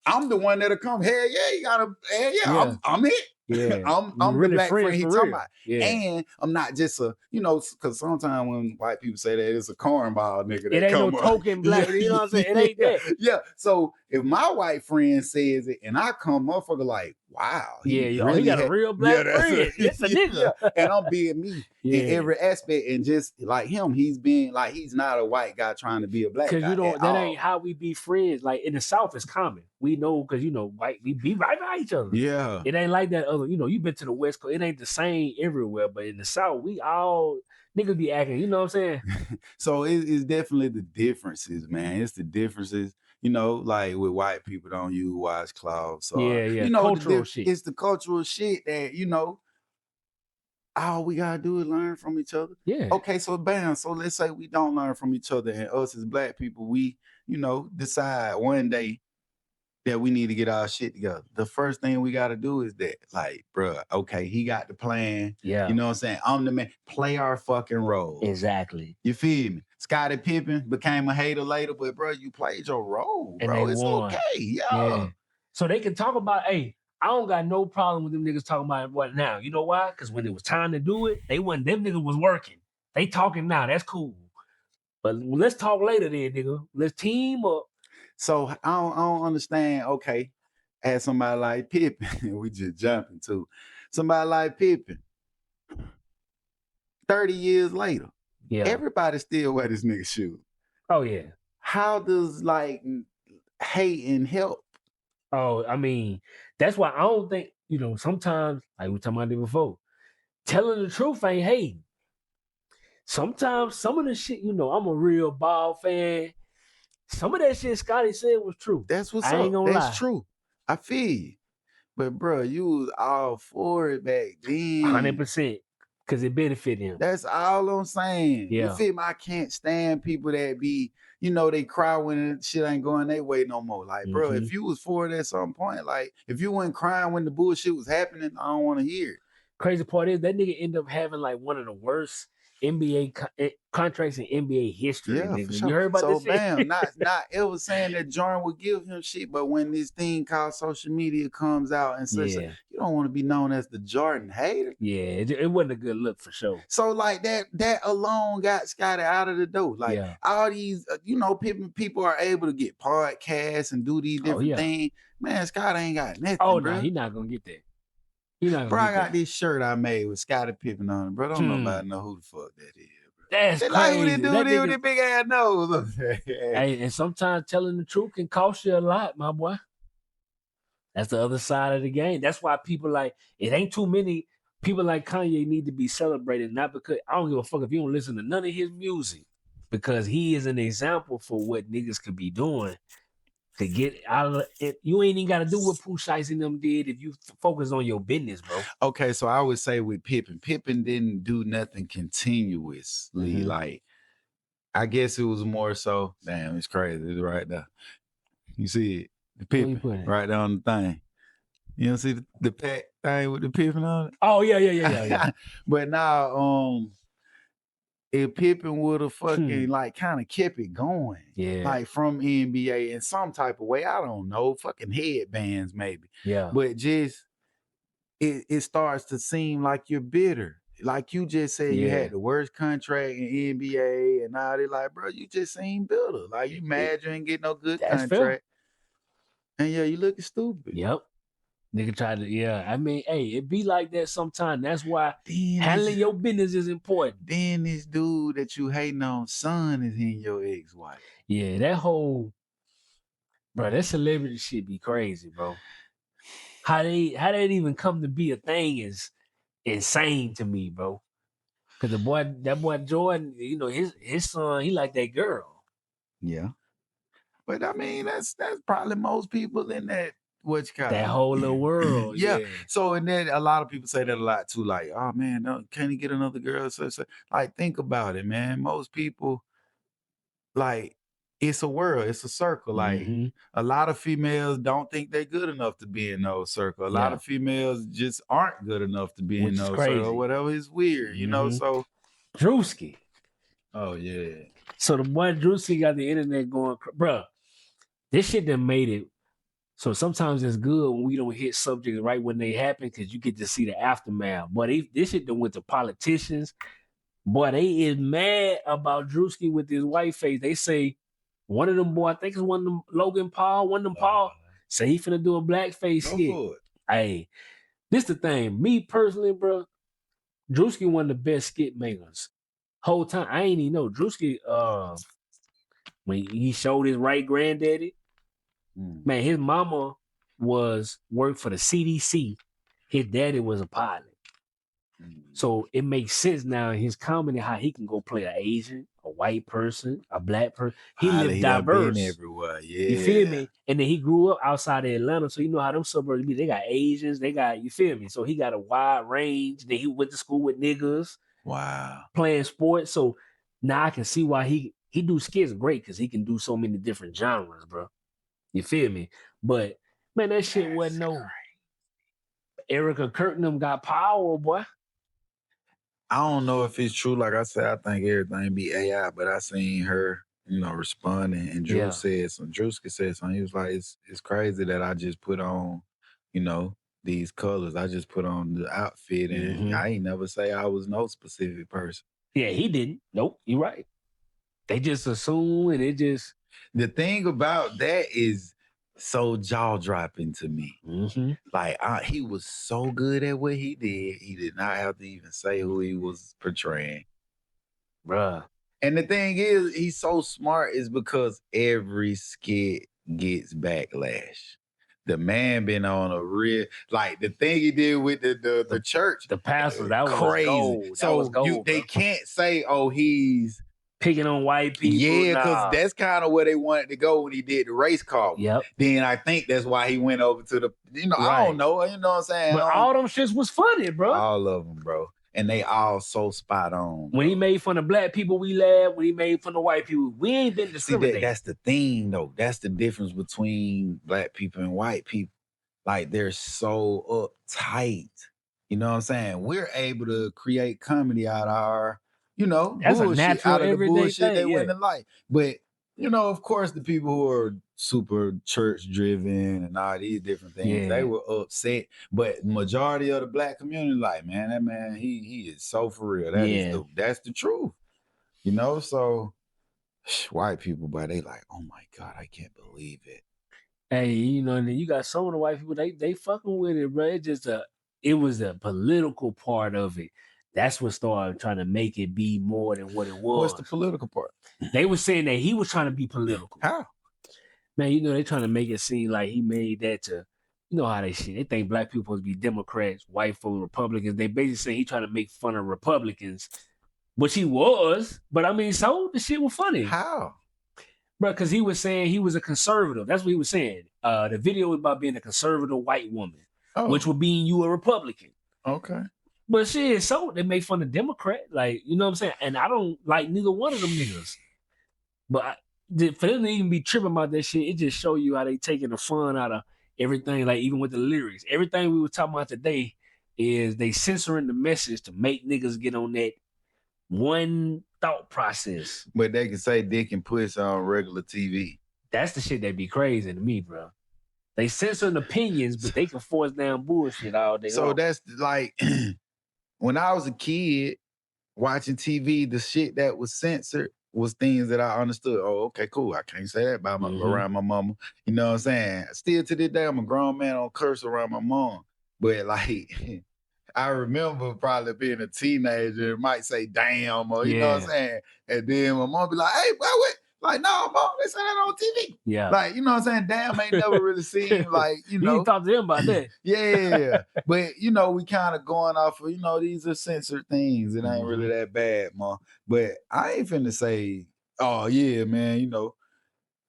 I'm the one that'll come, hell yeah, you gotta, hell yeah. I'm it. Yeah. I'm really the black friend he talking about. Yeah. And I'm not just a, because sometimes when white people say that, it's a cornball nigga that it ain't come no up. Token black, you know what I'm saying? It ain't that. Yeah. So if my white friend says it and I come motherfucker like, wow. He got a real black friend. It's a nigga. Yeah. And I'm being me in every aspect. And just like him, he's being like, he's not a white guy trying to be a black guy. Because that ain't how we be friends. Like in the South, it's common. We know, because white, we be right by each other. Yeah. It ain't like that other, you've been to the West Coast. It ain't the same everywhere. But in the South, we all niggas be acting, you know what I'm saying? So it's definitely the differences, man. It's the differences. Like with white people don't use washcloths. So, cultural shit. It's the cultural shit that, all we gotta do is learn from each other. Yeah. Okay, so bam. So let's say we don't learn from each other, and us as black people, we, decide one day that we need to get our shit together. The first thing we gotta do is that, like, bruh, okay, he got the plan. Yeah. You know what I'm saying? I'm the man. Play our fucking role. Exactly. You feel me? Scottie Pippen became a hater later, but bro, you played your role, bro. It's won. Okay, yeah. So they can talk about, hey, I don't got no problem with them niggas talking about what now. You know why? Because when it was time to do it, them niggas was working. They talking now. That's cool. But let's talk later then, nigga. Let's team up. So I don't understand. Okay, as somebody like Pippen, we just jumping to somebody like Pippen. 30 years later, everybody still wear this nigga shoe. Oh yeah. How does like hating help? Oh, I mean, that's why I don't think, sometimes, like we were talking about it before, telling the truth ain't hating. Sometimes some of the shit, I'm a real ball fan. Some of that shit Scotty said was true. That's what's up. Ain't gonna lie. That's true. I feel you. But bro, you was all for it back then. 100%. Because it benefited him. That's all I'm saying. Yeah. You feel me? I can't stand people that be, they cry when shit ain't going their way no more. Like, bro, if you was for it at some point, like, if you wasn't crying when the bullshit was happening, I don't want to hear it. Crazy part is that nigga ended up having like one of the worst NBA contracts in NBA history, Yeah, for nigga. You sure. heard about So this shit? bam, not ever saying that Jordan would give him shit, but when this thing called social media comes out and such, Yeah. you don't want to be known as the Jordan hater. Yeah, it wasn't a good look for sure. So like that alone got Scotty out of the door. Like Yeah. all these, people are able to get podcasts and do these different things. Man, Scotty ain't got nothing. Oh bro. no, he not gonna get that. He not Bro, gonna I get got this shirt I made with Scottie Pippen on it, bro. Don't nobody know who the fuck that is. That's They crazy. like who they do That with nigga, the big ass nose. hey, and sometimes telling the truth can cost you a lot, my boy. That's the other side of the game. That's why people like it ain't too many people like Kanye need to be celebrated. Not because I don't give a fuck if you don't listen to none of his music, because he is an example for what niggas could be doing to get out of it. You ain't even got to do what Pooh Shiesty and them did if you focus on your business, bro. Okay, so I would say with Pippen didn't do nothing continuously. Like, I guess it was more so, damn, it's crazy. It's right there. You see it? The Pippen right there on the thing. You don't see the pack thing with the Pippen on it? Oh, yeah. But now, if Pippen would have fucking like kind of kept it going, like from NBA in some type of way, I don't know, fucking headbands maybe. Yeah. But just it starts to seem like you're bitter. Like you just said, you had the worst contract in NBA, and now they're like, bro, you just seem bitter. Like you mad you ain't get no good contract. Fair. And yeah, you looking stupid. Yep. Nigga tried to, I mean, hey, it be like that sometimes. That's why handling your business is important. Then this dude that you hating on, son, is in your ex-wife. Yeah, that whole, bro, that celebrity shit be crazy, bro. How that even come to be a thing is insane to me, bro. Cause that boy Jordan, his son, he like that girl. Yeah. But I mean, that's probably most people in that that whole little world. Yeah. So and then a lot of people say that a lot too. Like, oh man, can he get another girl? So like, think about it, man. Most people, like, it's a world, it's a circle. Like a lot of females don't think they're good enough to be in those circle. A lot of females just aren't good enough to be in those circle or whatever. It's weird, so Druski. Oh yeah. So the boy Druski got the internet going, bro. This shit that made it. So sometimes it's good when we don't hit subjects right when they happen because you get to see the aftermath. But this shit that went to politicians. Boy, they is mad about Druski with his white face. They say one of them boy, I think it's one of them Logan Paul, say he finna do a blackface skit. Hey, this the thing. Me personally, bro, Druski one of the best skit makers. Whole time I ain't even know Druski. When he showed his right granddaddy, man, his mama worked for the CDC. His daddy was a pilot. So it makes sense now in his comedy how he can go play an Asian, a white person, a black person. He lived diverse everywhere. Yeah. You feel me? And then he grew up outside of Atlanta. So you know how them suburbs be. They got Asians, you feel me? So he got a wide range. Then he went to school with niggas. Wow. Playing sports. So now I can see why he do skits great because he can do so many different genres, bro. You feel me? But man, that shit wasn't no. Erica Kirknam got power, boy. I don't know if it's true. Like I said, I think everything be AI, but I seen her, responding, and Druski said something. He was like, "It's crazy that I just put on, these colors. I just put on the outfit, and I ain't never say I was no specific person." Yeah, he didn't. Nope, you're right. They just assume, and it just. The thing about that is so jaw-dropping to me. Like, he was so good at what he did. He did not have to even say who he was portraying. Bruh. And the thing is, he's so smart is because every skit gets backlash. The man been on a real, like the thing he did with the church. The pastor, that was crazy. Gold. So that was gold, they can't say, oh, he's picking on white people. Yeah, because that's kind of where they wanted to go when he did the race car. Yep. Then I think that's why he went over to the, I don't know. You know what I'm saying? But all them shits was funny, bro. All of them, bro. And they all so spot on. When he made fun of black people, we laughed. When he made fun of white people, we ain't been discriminating. That's the thing, though. That's the difference between black people and white people. Like, they're so uptight. You know what I'm saying? We're able to create comedy out of our, That's a bullshit natural out of the everyday bullshit they thing. Yeah. wouldn't like. But of course, the people who are super church driven and all these different things, they Yeah. were upset. But majority of the black community, like, man, that man, he is so for real. That's the truth. So white people, but they like, oh my God, I can't believe it. Hey, and then you got some of the white people, they fucking with it, bro. It was a political part of it. That's what started trying to make it be more than what it What's the was. political part? They were saying that he was trying to be political. How? Man, they trying to make it seem like he made that to, how they shit. They think black people supposed to be Democrats, white folk Republicans. They basically say he trying to make fun of Republicans, which he was. But I mean, so the shit was funny. How? Bro, because he was saying he was a conservative. That's what he was saying. The video was about being a conservative white woman, which would mean you a Republican. Okay. But shit, so they make fun of Democrat, like, you know what I'm saying? And I don't like neither one of them niggas. But for them to even be tripping about that shit, it just show you how they taking the fun out of everything, like even with the lyrics. Everything we were talking about today is they censoring the message to make niggas get on that one thought process. But they can say dick and puss on regular TV. That's the shit that be crazy to me, bro. They censoring opinions, but they can force down bullshit all day long. So that's like when I was a kid watching TV, the shit that was censored was things that I understood. Oh, okay, cool. I can't say that about around my mama. You know what I'm saying? Still to this day, I'm a grown man on curse around my mom. But like I remember probably being a teenager, might say damn, or you know what I'm saying? And then my mom be like, hey, what? Like, no, mom, they say that on TV. Yeah. Like, you know what I'm saying? Damn ain't never really seen, like, You need to talk to them about that. Yeah. But, we kind of going off of, these are censored things. It ain't really that bad, mom. But I ain't finna say, oh, yeah, man,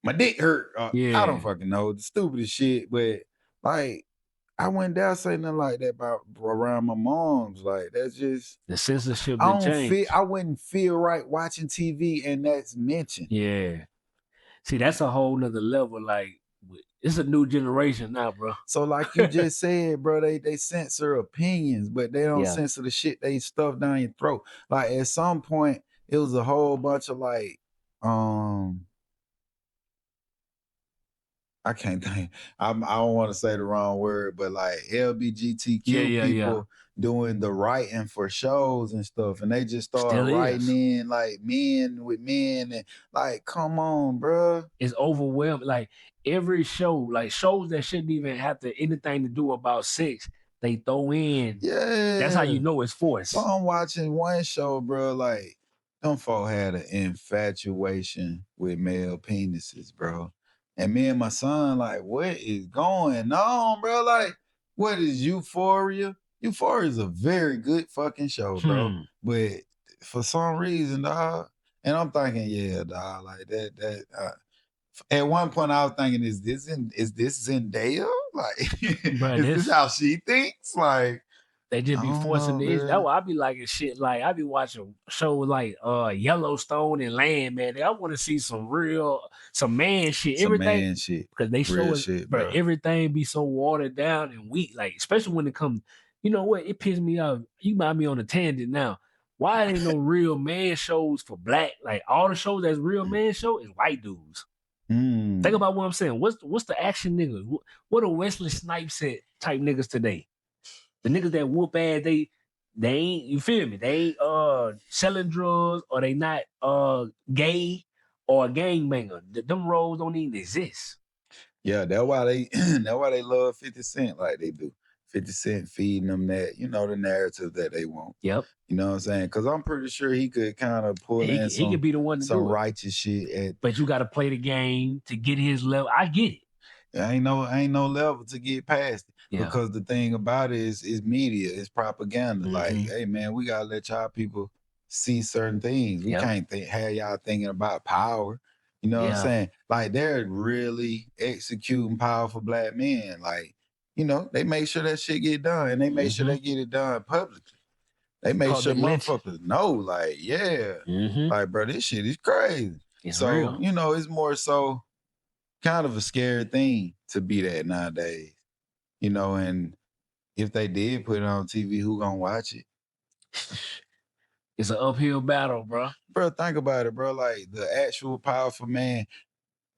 my dick hurt. I don't fucking know. The stupidest shit. But, like, I wouldn't dare say nothing like that about around my mom's. Like, that's just the censorship. I wouldn't feel right watching TV and that's mentioned. Yeah. See, that's a whole nother level. Like, it's a new generation now, bro. So, like you just said, bro, they censor opinions, but they don't censor the shit they stuff down your throat. Like at some point, it was a whole bunch of like, I can't think. I don't want to say the wrong word, but like LBGTQ people doing the writing for shows and stuff, and they just start writing in like men with men, and like, come on, bro. It's overwhelming. Like every show, like shows that shouldn't even have anything to do about sex, they throw in. Yeah, that's how you know it's forced. So I'm watching one show, bro. Like, them folk had an infatuation with male penises, bro. And me and my son, like, what is going on, bro? Like, what is Euphoria? Euphoria is a very good fucking show, bro. But for some reason, dog, and I'm thinking, yeah, dog, like that. At one point, I was thinking, is this Zendaya? Like, bro, is this how she thinks? Like, they just be forcing this. That's why I be liking shit. Like I be watching shows like Yellowstone and Land, man. I want to see some man shit. Everything, man shit. Because they show us, shit, bro. Everything be so watered down and weak. Like especially when it comes, you know what? It pisses me off. You might be on a tangent now. Why ain't no real man shows for black? Like all the shows that's real man show is white dudes. Think about what I'm saying. What's the action niggas? What are Wesley Snipes type niggas today? The niggas that whoop ass, they ain't, you feel me? They ain't selling drugs, or they not gay or a gangbanger. Them roles don't even exist. Yeah, that's why they love 50 Cent like they do. 50 Cent feeding them that, the narrative that they want. Yep. You know what I'm saying? Because I'm pretty sure he could kind of pull in he could be the one to some do righteous shit. But you got to play the game to get his level. I get it. Ain't no level to get past it. Yeah. Because the thing about it is media, it's propaganda. Like, hey man, we gotta let y'all people see certain things. We can't have y'all thinking about power. You know what I'm saying? Like they're really executing powerful black men. Like, they make sure that shit get done, and they make sure they get it done publicly. They make sure motherfuckers know, like, like, bro, this shit is crazy. It's real. It's more so kind of a scary thing to be that nowadays. And if they did put it on TV, who gonna watch it? It's an uphill battle, bro. Bro, think about it, bro. Like the actual powerful man.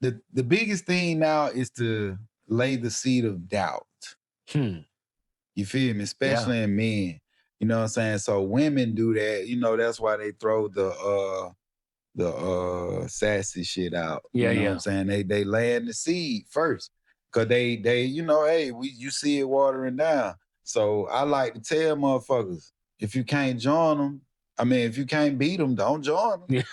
The biggest thing now is to lay the seed of doubt. You feel me? Especially in men. You know what I'm saying? So women do that. You know, that's why they throw the sassy shit out. Yeah, you know what I'm saying? They laying the seed first. Cause they you know, hey, you see it watering down. So I like to tell motherfuckers, if you can't join them, I mean, if you can't beat them, don't join them.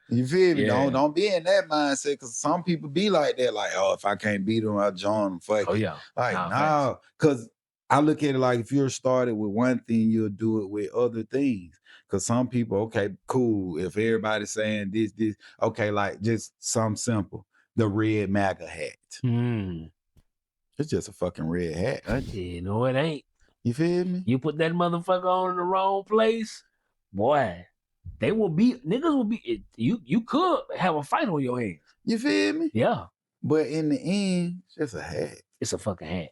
You feel me? Yeah. Don't be in that mindset, because some people be like that, like, oh, if I can't beat them, I'll join them. Fuck it. Yeah. Like, Nah, nah, because I look at it like if you're started with one thing, you'll do it with other things. Because some people, okay, cool. If everybody's saying this, okay, like just something simple. The red MAGA hat. It's just a fucking red hat. Yeah, no, it ain't. You feel me? You put that motherfucker on in the wrong place, boy, niggas will be, you could have a fight on your hands. You feel me? Yeah. But in the end, it's just a hat. It's a fucking hat.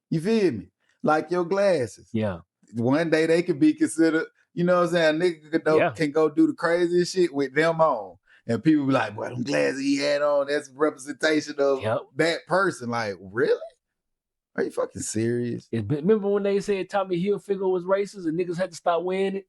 You feel me? Like your glasses. Yeah. One day they could be considered, you know what I'm saying? Nigga can go do the craziest shit with them on. And people be like, boy, them glasses he had on, that's a representation of that person. Like, really? Are you fucking serious? Remember when they said Tommy Hilfiger was racist and niggas had to stop wearing it?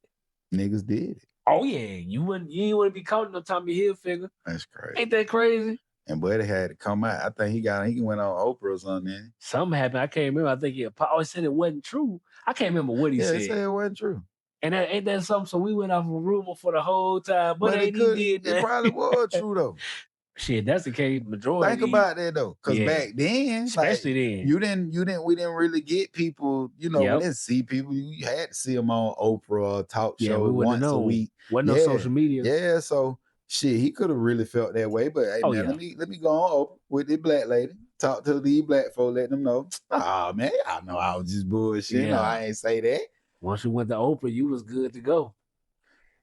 Niggas did it. Oh yeah, you ain't want to be caught no Tommy Hilfiger. That's crazy. Ain't that crazy? And boy, they had to come out. I think he went on Oprah or something. Something happened. I can't remember. I think he always said it wasn't true. I can't remember what he said. Yeah, he said it wasn't true. And ain't that something? So we went off a rumor for the whole time, but it probably was true though. Shit, that's the case. Majority. Think about that though, because back then, especially then, we didn't really get people. You know, we didn't see people. You had to see them on Oprah or talk show once a week. Wasn't no social media. Yeah, so shit, he could have really felt that way. But hey, man, let me go on Oprah with the black lady. Talk to the black folk, let them know. Oh man, I know I was just bullshit. No, I ain't say that. Once you went to Oprah, you was good to go.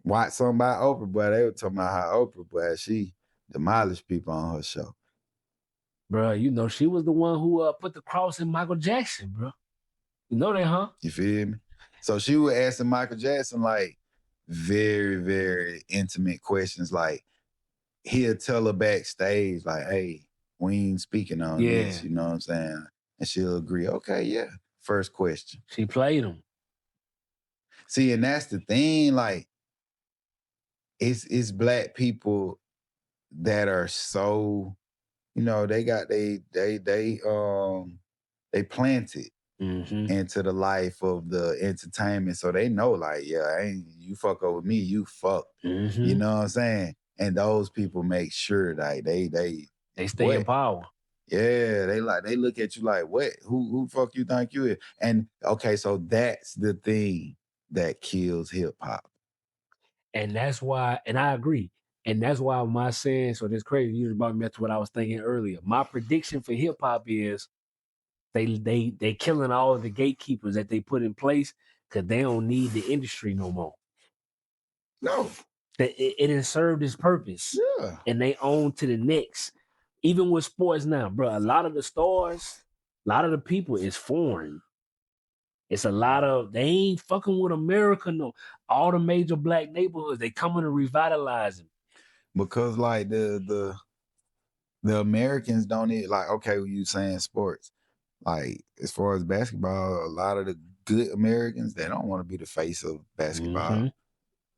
Watch something about Oprah, boy. They were talking about how Oprah, boy, she demolished people on her show. Bro, you know, she was the one who put the cross in Michael Jackson, bro. You know that, huh? You feel me? So she was asking Michael Jackson, like, very, very intimate questions. Like, he'll tell her backstage, like, hey, we ain't speaking on this, you know what I'm saying? And she'll agree, okay, yeah. First question. She played him. See, and that's the thing, like, it's black people that are so, you know, they planted into the life of the entertainment. So they know, like, you fuck over me, you fuck. You know what I'm saying? And those people make sure that they stay in power. Yeah, they look at you like, what? Who fuck you think you is? And okay, so that's the thing that kills hip hop. And that's why, and I agree. And that's why my saying, so this crazy, you about me to what I was thinking earlier. My prediction for hip hop is they killing all of the gatekeepers that they put in place because they don't need the industry no more. No. It has served its purpose. Yeah. And they own to the next. Even with sports now, bro, a lot of the stars, a lot of the people is foreign. It's a lot of, they ain't fucking with America, no. All the major black neighborhoods, they coming to revitalize them. Because like the Americans don't need, like, okay, you saying sports. Like, as far as basketball, a lot of the good Americans, they don't want to be the face of basketball.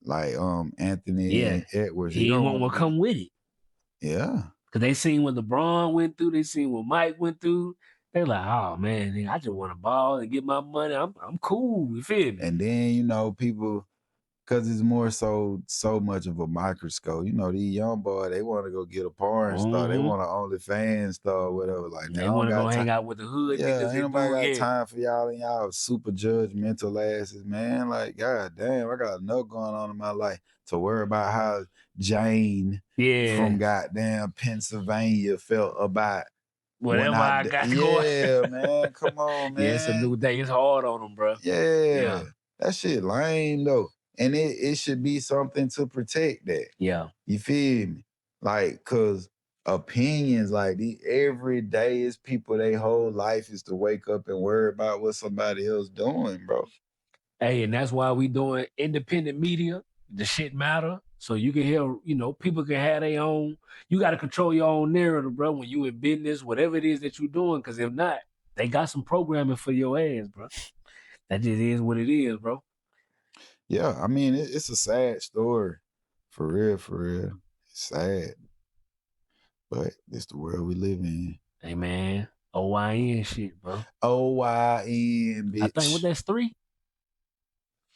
Like Anthony Edwards. He don't want to come with it. Yeah. Because they seen what LeBron went through, they seen what Mike went through. They're like, oh man, I just want to ball and get my money. I'm cool. You feel me? And then, you know, people, because it's more so much of a microscope. You know, these young boys, they want to go get a porn star. They want an OnlyFans star or whatever. Like, they want to go hang out with the hood. Yeah, ain't nobody got time for y'all and y'all super judgmental asses, man. Like, god damn, I got enough going on in my life to worry about how Jane from goddamn Pennsylvania felt about whatever I got going. Yeah, man, come on, man. Yeah, it's a new day. It's hard on them, bro. Yeah. That shit lame, though. And it should be something to protect that. Yeah. You feel me? Like, because opinions, like, every day is people, their whole life is to wake up and worry about what somebody else doing, bro. Hey, and that's why we doing independent media. the shit matter. So you can hear, people can have their own. You got to control your own narrative, bro. When you in business, whatever it is that you're doing, because if not, they got some programming for your ass, bro. That just is what it is, bro. Yeah, I mean, it's a sad story. For real, for real. It's sad. But it's the world we live in. Hey, man. OYN shit, bro. OYN, bitch. I think, that's 3?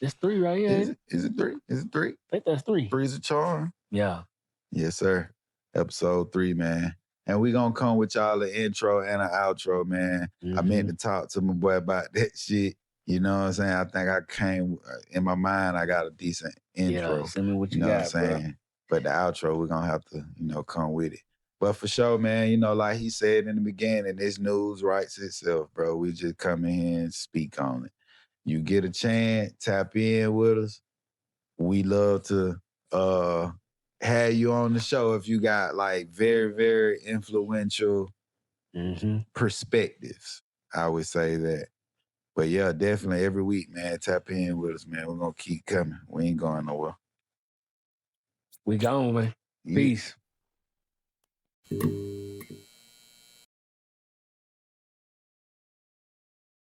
That's 3 right here. Is it 3? Is it 3? I think that's 3. 3's a charm. Yeah. Yes, sir. Episode 3, man. And we gonna come with y'all an intro and an outro, man. I meant to talk to my boy about that shit. You know what I'm saying? I think I came in my mind. I got a decent intro. Yeah, send me what you know got, what I'm saying? Bro. But the outro, we're gonna have to, come with it. But for sure, man, like he said in the beginning, this news writes itself, bro. We just come in here and speak on it. You get a chance, tap in with us. We love to have you on the show if you got like very, very influential perspectives. I would say that. But yeah, definitely every week, man, tap in with us, man. We're going to keep coming. We ain't going nowhere. We gone, man. Peace. Yeah.